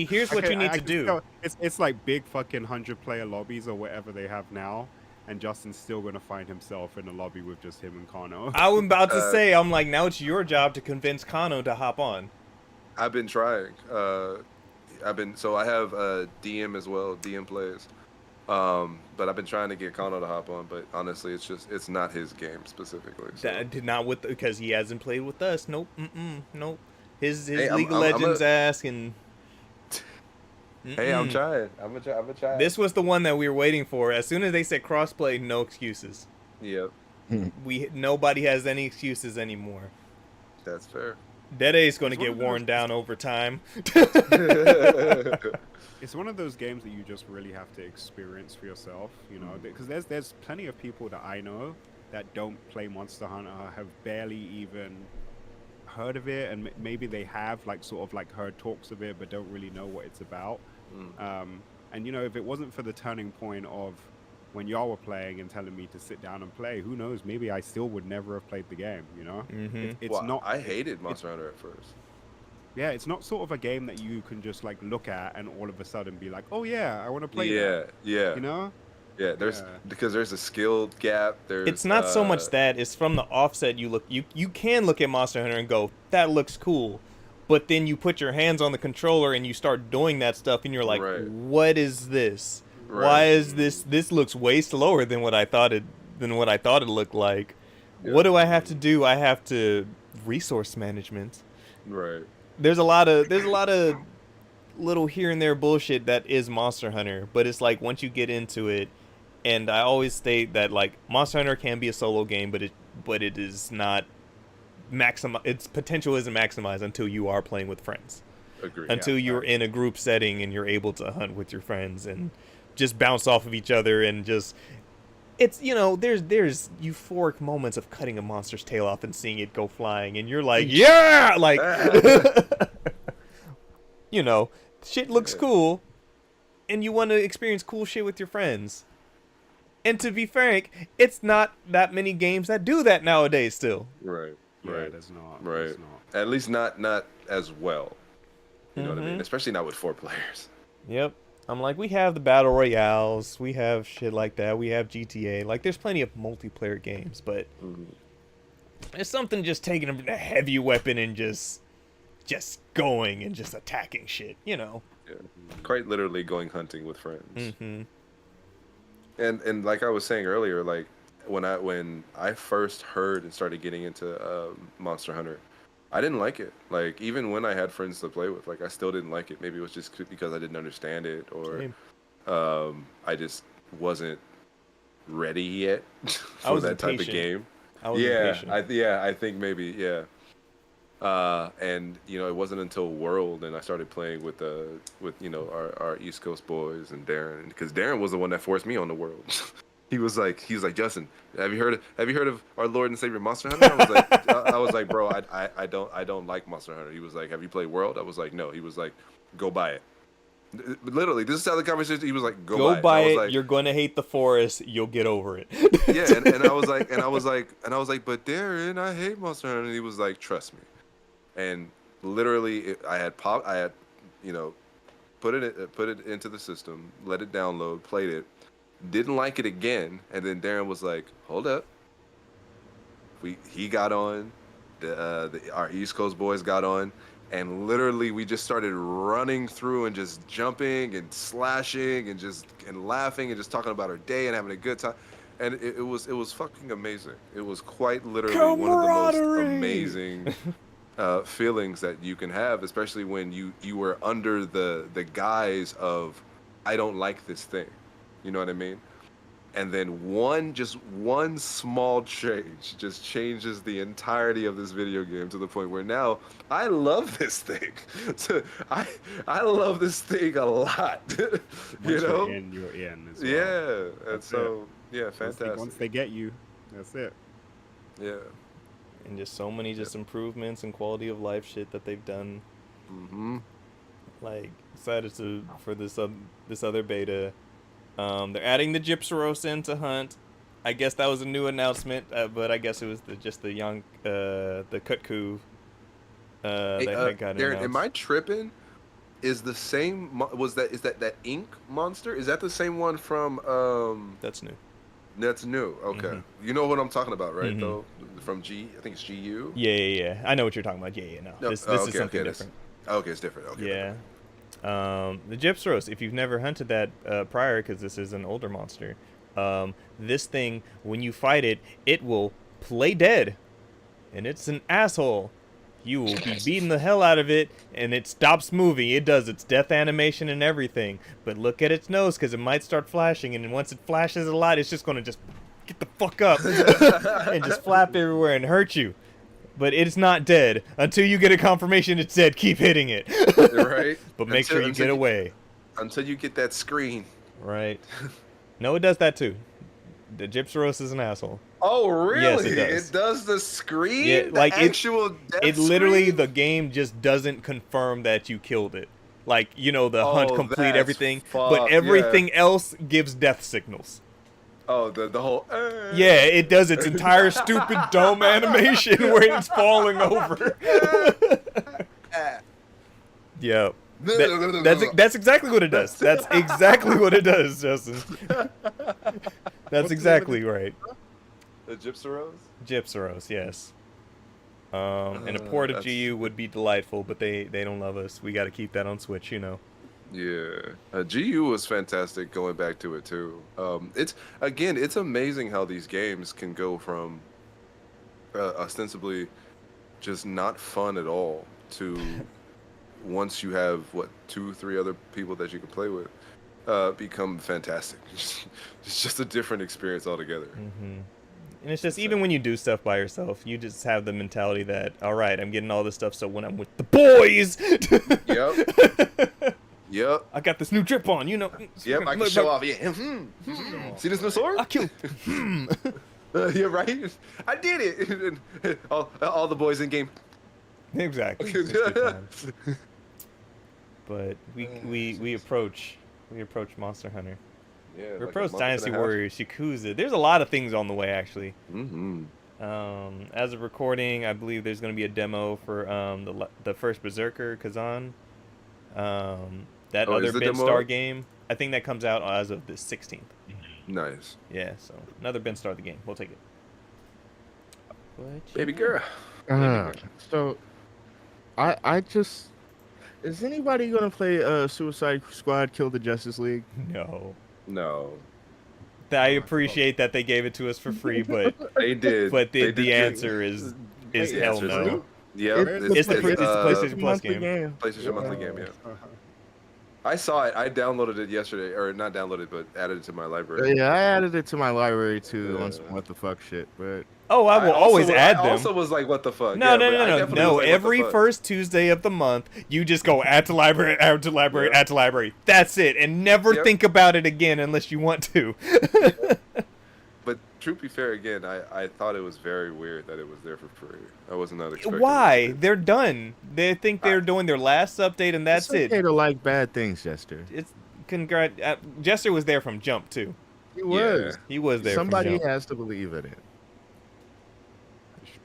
Here's what you need to do. It's like big fucking 100-player lobbies or whatever they have now, and Justin's still gonna find himself in a lobby with just him and Kano. I was about to say, I'm like, now it's your job to convince Kano to hop on. I've been trying. So I have DM as well. DM plays. But I've been trying to get Kano to hop on, but honestly, it's not his game specifically. So. That did not because he hasn't played with us. Nope. Nope. His Hey, League of Legends ask and. Hey, I'm trying. I'm gonna try. This was the one that we were waiting for. As soon as they said crossplay, no excuses. Yep. Nobody has any excuses anymore. That's fair. Dede is going to get worn down over time. It's one of those games that you just really have to experience for yourself, because there's plenty of people that I know that don't play Monster Hunter, have barely even heard of it, and maybe they have heard talks of it but don't really know what it's about. And if it wasn't for the turning point of when y'all were playing and telling me to sit down and play, who knows, maybe I still would never have played the game. It's not. I hated Monster Hunter at first. Yeah, it's not sort of a game that you can just look at and all of a sudden be like, oh yeah, I want to play that. Yeah. Yeah, because there's a skill gap. It's not so much that, it's from the offset. You can look at Monster Hunter and go, that looks cool, but then you put your hands on the controller and you start doing that stuff and you're like, what is this? Why is this looks way slower than what I thought it looked like. What do I have to do? I have to resource management. Right. There's a lot of little here and there bullshit that is Monster Hunter, but it's like once you get into it, and I always state that like Monster Hunter can be a solo game, but it is not its potential isn't maximized until you are playing with friends. Agreed. Until you're in a group setting and you're able to hunt with your friends and just bounce off of each other and just it's there's euphoric moments of cutting a monster's tail off and seeing it go flying and you're like yeah like shit looks cool and you want to experience cool shit with your friends. And to be frank, it's not that many games that do that nowadays still. Right. Yeah, Right. there's not. Right. There's not. At least not as well. You know what I mean? Especially not with 4 players. Yep. I'm like, we have the battle royales, we have shit like that, we have GTA. Like, there's plenty of multiplayer games, but there's something just taking a heavy weapon and just going and just attacking shit, Yeah. Quite literally going hunting with friends. Mm-hmm. And like I was saying earlier, like when I first heard and started getting into Monster Hunter, I didn't like it. Like even when I had friends to play with, like I still didn't like it. Maybe it was just because I didn't understand it, or I just wasn't ready yet for that type of game. I was impatient. I think maybe and it wasn't until World and I started playing with our East Coast boys and Darren, because Darren was the one that forced me on the World. He was like, Justin, have you heard of our Lord and Savior Monster Hunter? I was like, bro, I don't like Monster Hunter. He was like, have you played World? I was like, no. He was like, go buy it. Literally, this is how the conversation. He was like, go buy it. Like, you're gonna hate the forest. You'll get over it. Yeah, and I was like, but Darren, I hate Monster Hunter. And he was like, trust me. And literally, I had put it into the system, let it download, played it. Didn't like it again, and then Darren was like, "Hold up." He got on, our East Coast boys got on, and literally we just started running through and just jumping and slashing and laughing and just talking about our day and having a good time, and it was fucking amazing. It was quite literally one of the most amazing feelings that you can have, especially when you were under the guise of I don't like this thing. You know what I mean? And then one small change just changes the entirety of this video game to the point where now I love this thing. I love this thing a lot. You're in as well. Yeah. And That's so yeah, fantastic. Once they get you, that's it. Yeah. And just so many improvements and quality of life shit that they've done. Mm-hmm. Like excited for this other beta. They're adding the Gypsaros in to hunt. I guess that was a new announcement, but I guess it was the young the Kutku that got Darren, announced. am I tripping? Is the same is that ink monster? Is that the same one from That's new. That's new. Okay. Mm-hmm. You know what I'm talking about, right? Mm-hmm. Though from I think it's GU. Yeah. I know what you're talking about. Yeah. No. This is something different. Okay, it's different. Okay. Yeah. The Gypsaros, if you've never hunted that prior, because this is an older monster, this thing, when you fight it, it will play dead, and it's an asshole. You will be beating the hell out of it, and it stops moving. It does its death animation and everything, but look at its nose, because it might start flashing, and then once it flashes a lot, it's just going to just get the fuck up and just flap everywhere and hurt you. But it's not dead until you get a confirmation it's dead. Keep hitting it. Right. But make sure you get away. Until you get that screen. Right. No, it does that too. The Gypsaros is an asshole. Oh, really? Yes, it does. It does the screen? Yeah, like the actual death it literally, screen? the game just doesn't confirm that you killed it. Like, the hunt complete everything. But everything else gives death signals. Oh, the whole... Yeah, it does its entire stupid dumb animation where it's falling over. Yeah. That's exactly what it does. That's exactly what it does, Justin. That's exactly right. The Gypsaros? Gypsaros, yes. And a port of GU would be delightful, but they don't love us. We got to keep that on Switch, Yeah, GU was fantastic going back to it too. It's amazing how these games can go from ostensibly just not fun at all to once you have what 2-3 other people that you can play with become fantastic. It's just a different experience altogether. Mm-hmm. And it's just, even when you do stuff by yourself, you just have the mentality that, all right, I'm getting all this stuff, so when I'm with the boys, Yep. I got this new drip on, you know. Yep, I can show off. Yeah. See this new sword? I killed. Yeah, right. I did it. all the boys in game. Exactly. It's good times. But we approach Monster Hunter. Yeah. We approach Dynasty Warriors, Yakuza. There's a lot of things on the way, actually. Mm-hmm. As of recording, I believe there's going to be a demo for the first Berserker Kazan. That other Ben Star game. I think that comes out as of the 16th. Nice. Yeah, so another Ben Star the game. We'll take it. Baby girl. So, I just. Is anybody gonna play Suicide Squad Kill the Justice League? No. I appreciate that they gave it to us for free, but they did. But they the answer is hell no. Yeah, it's the PlayStation Plus game. PlayStation monthly game, yeah. I saw it. I downloaded it yesterday, or not downloaded, but added it to my library. Yeah, I added it to my library too on some what the fuck shit. But I will always add them. I also was like, what the fuck? No. Every first Tuesday of the month, you just go add to library, add to library, add to library. That's it, and never think about it again unless you want to. But to be fair, again, I thought it was very weird that it was there for free. I was not expecting. Why? They're done. They think they're doing their last update, and that's it's okay it. To like bad things, Jester. Jester was there from jump too. He was. He was there. Somebody from jump. has to believe in it.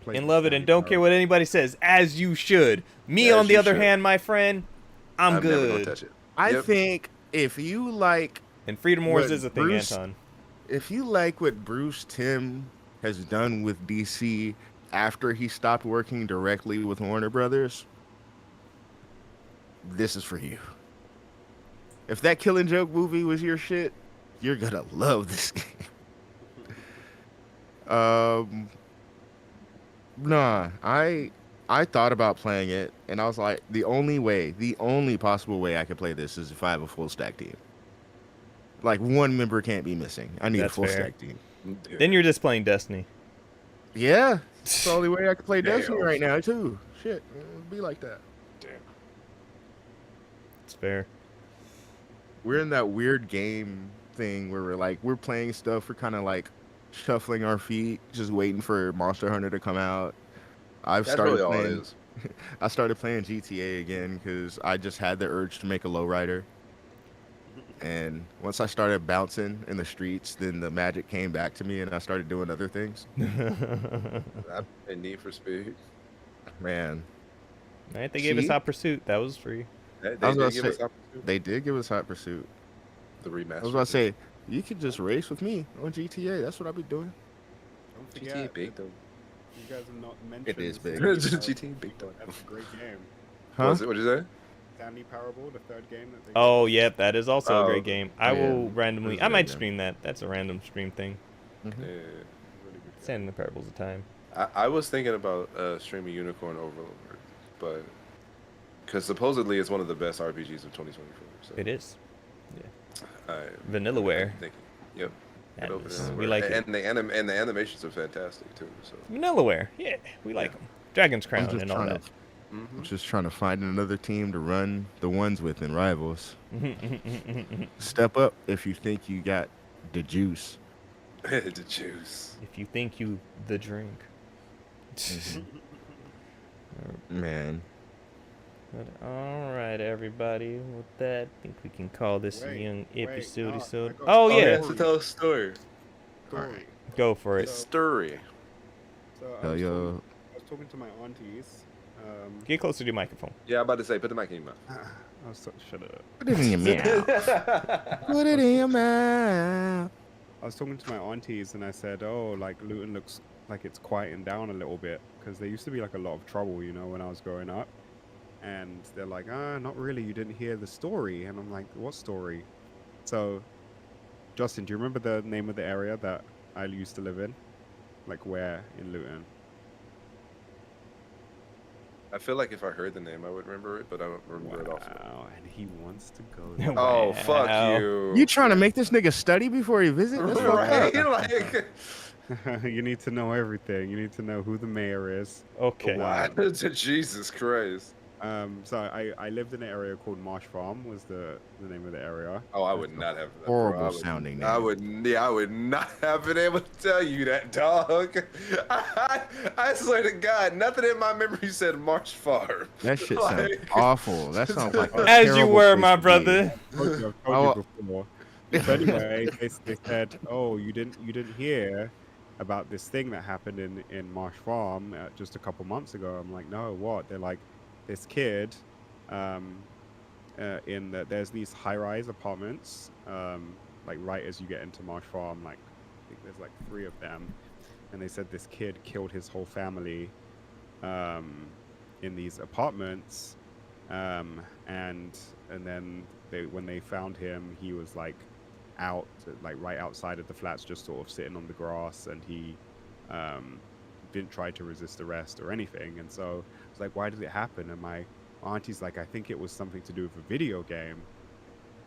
And love it, and don't care what anybody says, as you should. Me, on the other hand, my friend, I'm good. Never gonna touch it. I think if you like, and Freedom Wars is a thing, Anton. If you like what Bruce Timm has done with DC after he stopped working directly with Warner Brothers, this is for you. If that Killing Joke movie was your shit, you're gonna love this game. Nah, I thought about playing it, and I was like, the only possible way I could play this is if I have a full stack team. Like, one member can't be missing. I need a full stack team. Then you're just playing Destiny. Yeah, it's the only way I can play Destiny right now, too. Shit, it'd be like that. Damn. It's fair. We're in that weird game thing where we're playing stuff, we're kind of like shuffling our feet, just waiting for Monster Hunter to come out. I started playing GTA again because I just had the urge to make a lowrider. And once I started bouncing in the streets, then the magic came back to me, and I started doing other things. And Need for Speed. Man. Right, they gave us Hot Pursuit. That was free. They did give us Hot Pursuit. The remaster. I was about to say, you could just race with me on GTA. That's what I'll be doing. Don't forget, GTA big though. You guys have not mentioned it is big. GTA big though. That's a great game. Huh? What'd you say? Stanley Parable, the third game that they yep, that is also a great game. I will randomly. I might stream that. That's a random stream thing. Mm-hmm. Yeah. Stanley Parable's a time. I was thinking about streaming Unicorn Overlord, but because supposedly it's one of the best RPGs of 2024. So. It is. Yeah. Vanillaware. Yep. We like it. And the animations are fantastic too. So. Vanillaware. Yeah, we like them. Dragon's Crown and all that. I'm just trying to find another team to run the ones with in Rivals. Step up if you think you got the juice. The juice. If you think you the drink. Man. But all right, everybody. With that, I think we can call this a young episode. Oh yeah. To tell a story. Story. Go for it. Story. So I was talking to my aunties. Get closer to your microphone. Yeah, I'm about to say, put the mic in your mouth. Shut up. Put it in your mouth. Put it in your mouth. I was talking to my aunties and I said, oh, like Luton looks like it's quieting down a little bit because there used to be like a lot of trouble, you know, when I was growing up. And they're like, not really. You didn't hear the story. And I'm like, what story? So, Justin, do you remember the name of the area that I used to live in? Like where in Luton? I feel like if I heard the name, I would remember it, but I don't remember it off. Wow, and he wants to go there. Oh, fuck Wow. you! You trying to make this nigga study before he visit? That's fucked right? up. Like, You need to know everything. You need to know who the mayor is. Okay. what? Jesus Christ! So I lived in an area called Marsh Farm was the name of the area. Oh, I would not have. Horrible sounding name. I would not have been able to tell you that, dog. I swear to God, nothing in my memory said Marsh Farm. That shit sounds Like- awful. That sounds like a As you terrible were, place my to be. brother. I've told you before. So anyway, they said, "Oh, you didn't hear about this thing that happened in Marsh Farm just a couple months ago." I'm like, "No, what?" They're like, "This kid, there's these high-rise apartments, like right as you get into Marsh Farm, like I think there's like 3 of them, and they said this kid killed his whole family, in these apartments, and then when they found him, he was like out, like right outside of the flats, just sort of sitting on the grass, and he didn't try to resist arrest or anything." And so I was like, "Why did it happen?" And my auntie's like, "I think it was something to do with a video game."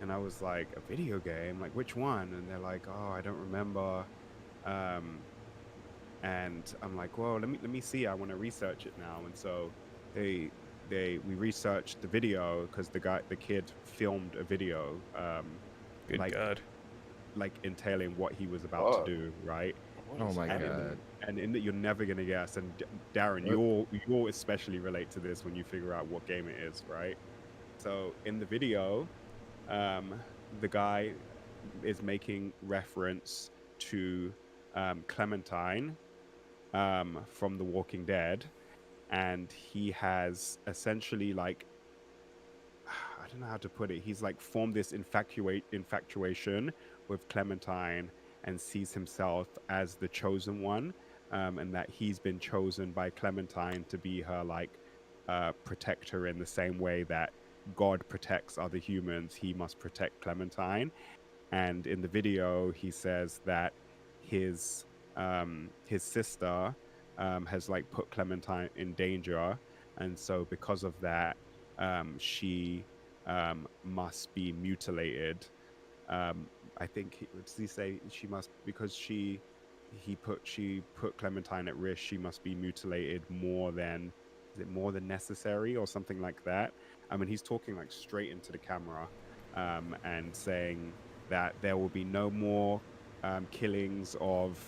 And I was like, "A video game? Like which one?" And they're like, "Oh, I don't remember." And I'm like, "Well, let me see. I want to research it now." And so we researched the video because the kid filmed a video, Good like God. like entailing what he was about Fuck. to do, right? Oh my And god. and in that you're never gonna guess. And Darren, you'll especially relate to this when you figure out what game it is, right? So in the video, the guy is making reference to Clementine from The Walking Dead, and he has essentially like, I don't know how to put it. He's like formed this infatuation with Clementine and sees himself as the chosen one, and that he's been chosen by Clementine to be her like protector in the same way that God protects other humans. He must protect Clementine. And in the video, he says that his sister has like put Clementine in danger, and so because of that, she must be mutilated. I think does he say she must, because she put Clementine at risk, she must be mutilated more than, is it more than necessary or something like that? I mean, he's talking like straight into the camera, and saying that there will be no more killings of.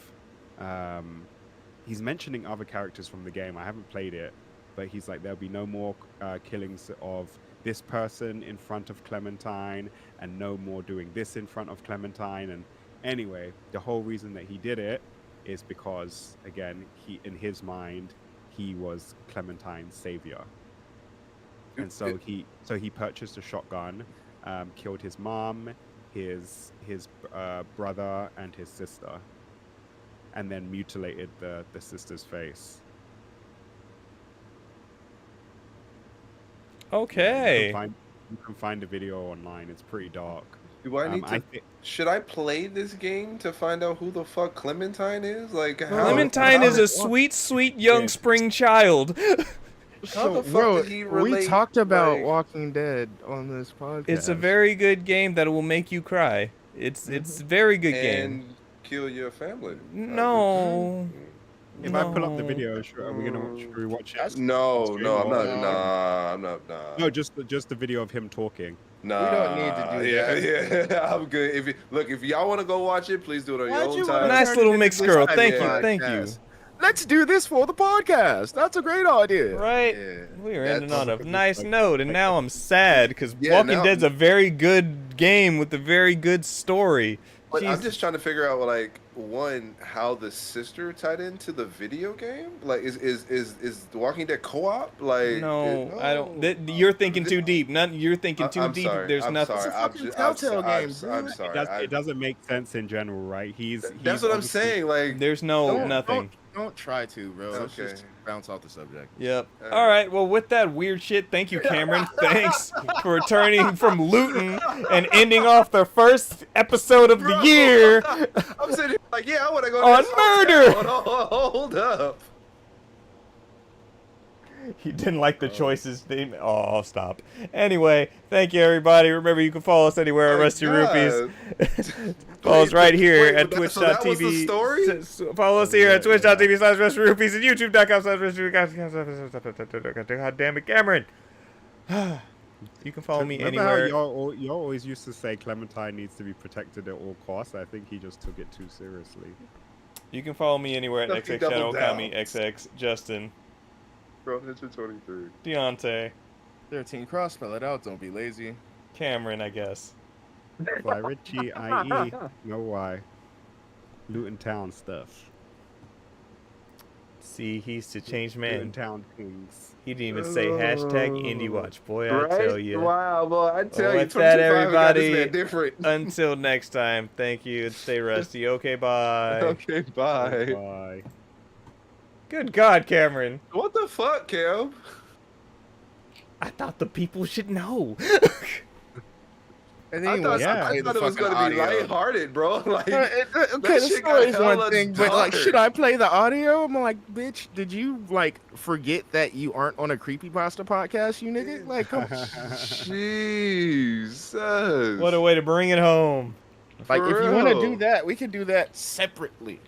He's mentioning other characters from the game. I haven't played it, but he's like, there'll be no more killings of this person in front of Clementine, and no more doing this in front of Clementine. And anyway, the whole reason that he did it is because, again, in his mind, he was Clementine's savior. And so he purchased a shotgun, killed his mom, his brother, and his sister, and then mutilated the sister's face. Okay. You can find the video online. It's pretty dark. Do I need to? Should I play this game to find out who the fuck Clementine is? Like, how? Clementine is a sweet, sweet young spring child. How the fuck bro, did he we relate, talked about like- Walking Dead on this podcast. It's a very good game that will make you cry. It's a very good game. and kill your family. No. If I pull up the No. video, are we gonna should we watch it? No, Stream no, I'm or- not. Nah, I'm not. Nah. No, just the video of him talking. Nah, We don't need to do yeah, Yeah, I'm good. If y'all want to go watch it, please do it on Why'd your own you time. wanna Nice turn little it into mixed this girl. type Thank of you. Thank you. podcast? Let's do this for the podcast. That's a great idea. Right? Yeah, We were that's- ending on a nice note, and now I'm sad because Yeah, Walking now- Dead's a very good game with a very good story. But I'm Jesus. just trying to figure out, like, one, how the sister tied into the video game. Like, is The Walking Dead co-op? Like, No, I don't. You're thinking too deep. You're thinking too I'm deep. sorry, There's I'm nothing. sorry. It's a fucking Telltale game, I'm dude. sorry. It doesn't make sense in general, right? That's he's what I'm obviously- saying. Like, There's no nothing. Don't try to, bro. Let's Okay. just bounce off the subject. Yep. Alright. All right. Well, with that weird shit, thank you, Cameron. Thanks for returning from Luton and ending off the first episode of the Bro. year. I'm sitting here like, yeah, I want to go On to this murder. podcast. Hold up. He didn't like the choices. Oh, stop. Anyway, thank you, everybody. Remember, you can follow us anywhere at My Rusty God. Rupees. Follow us right here wait, at so that was the story? twitch.tv. Follow us here at twitch.tv/Rusty Rupees and youtube.com/Rusty. God damn it, Cameron. You can follow me Remember anywhere. how y'all always used to say Clementine needs to be protected at all costs? I think he just took it too seriously. You can follow me anywhere at Nothing XX Shadow, doubled Kami, down. XX, Justin, Bro, hit your 23. Deontay, 13 cross, spell it out. Don't be lazy. Cameron, I guess. Fly Richie, IE, no why. Luton Town stuff. See, he's to change Luton man. Town Kings. He didn't even say hashtag IndieWatch. Boy, I tell you. Wow, boy, I tell you, What's that, 25 got everybody? this man different. Until next time, thank you and stay rusty. Okay, bye. Okay, bye. Bye. Good God, Cameron. What the fuck, Cam? I thought the people should know. And I then thought, yeah. I thought it was going to be lighthearted, bro. Like, Okay, that the shit story got is one hella thing, but like, dark. should I play the audio? I'm like, bitch, did you like forget that you aren't on a creepypasta podcast, you nigga? Like, come Jesus. What a way to bring it home. like For if you want to do real. that, we can do that separately.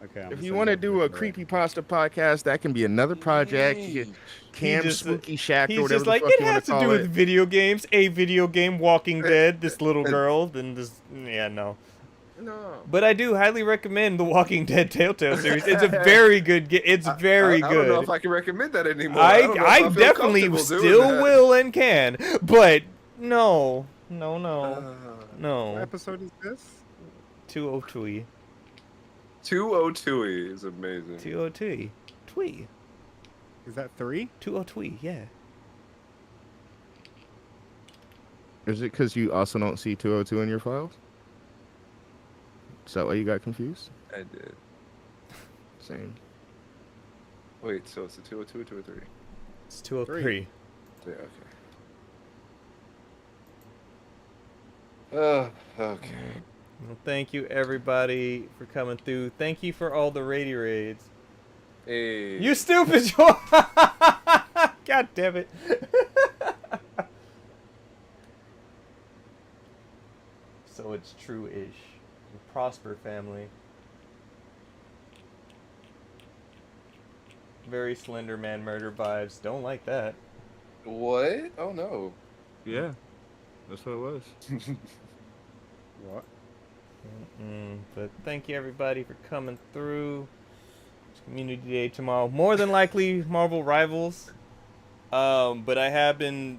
Okay. If you want to do a creepypasta podcast, that can be another project. You get Cam just- Spooky Shack or He's whatever just the like, fuck it you want has to to call do with it. video games. A video game, Walking Dead, this little girl, then this. Yeah, no. No. But I do highly recommend the Walking Dead Telltale series. It's a very good game. It's very I don't know good. if I can recommend that anymore. don't know if I feel definitely comfortable doing still that. will and can, but no. What No. episode is this? 202. 202 is amazing. 202. Twee. Is that 3? 202, yeah. Is it because you also don't see 202 in your files? Is that why you got confused? I did. Same. Wait, so it's a 202 or 203? It's 203. Yeah, okay. Okay. Well, thank you, everybody, for coming through. Thank you for all the radio raids. Hey. You stupid Joe! God damn it. So it's true-ish. Prosper family. Very Slender Man murder vibes. Don't like that. What? Oh no. Yeah. That's what it was. What? But thank you, everybody, for coming through. It's Community Day tomorrow. More than likely, Marvel Rivals. But I have been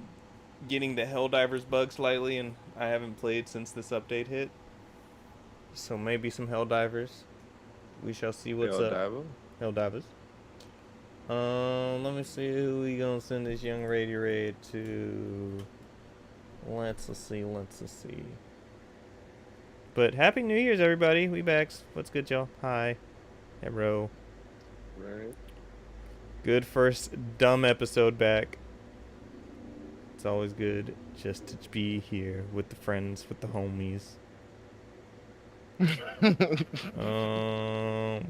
getting the Helldivers bug slightly, and I haven't played since this update hit. So maybe some Helldivers. We shall see what's up. Helldivers. Let me see who we gonna send this young radio raid to. Let's see. But Happy New Year's, everybody. We backs. What's good, y'all? Hi. Hello. Right. Good first dumb episode back. It's always good just to be here with the friends, with the homies.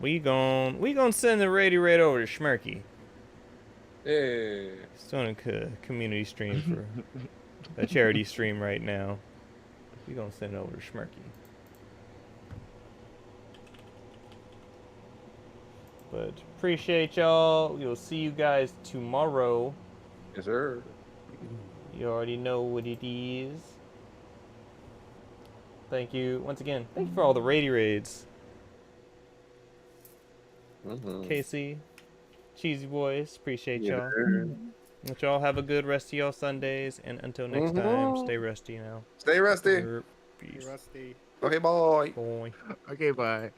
We gon' send the radio raid over to Schmerky. Hey. He's doing a community stream for a charity stream right now. We gonna send it over to Schmerky. But appreciate y'all. We'll see you guys tomorrow. Yes, sir. You already know what it is. Thank you once again. Thank you for all the radio raids. Casey, Cheesy Boys, appreciate y'all. Let y'all have a good rest of y'all Sundays, and until next time, stay rusty now. Stay rusty. Peace. Rusty. Okay, bye. Boy. Okay, bye.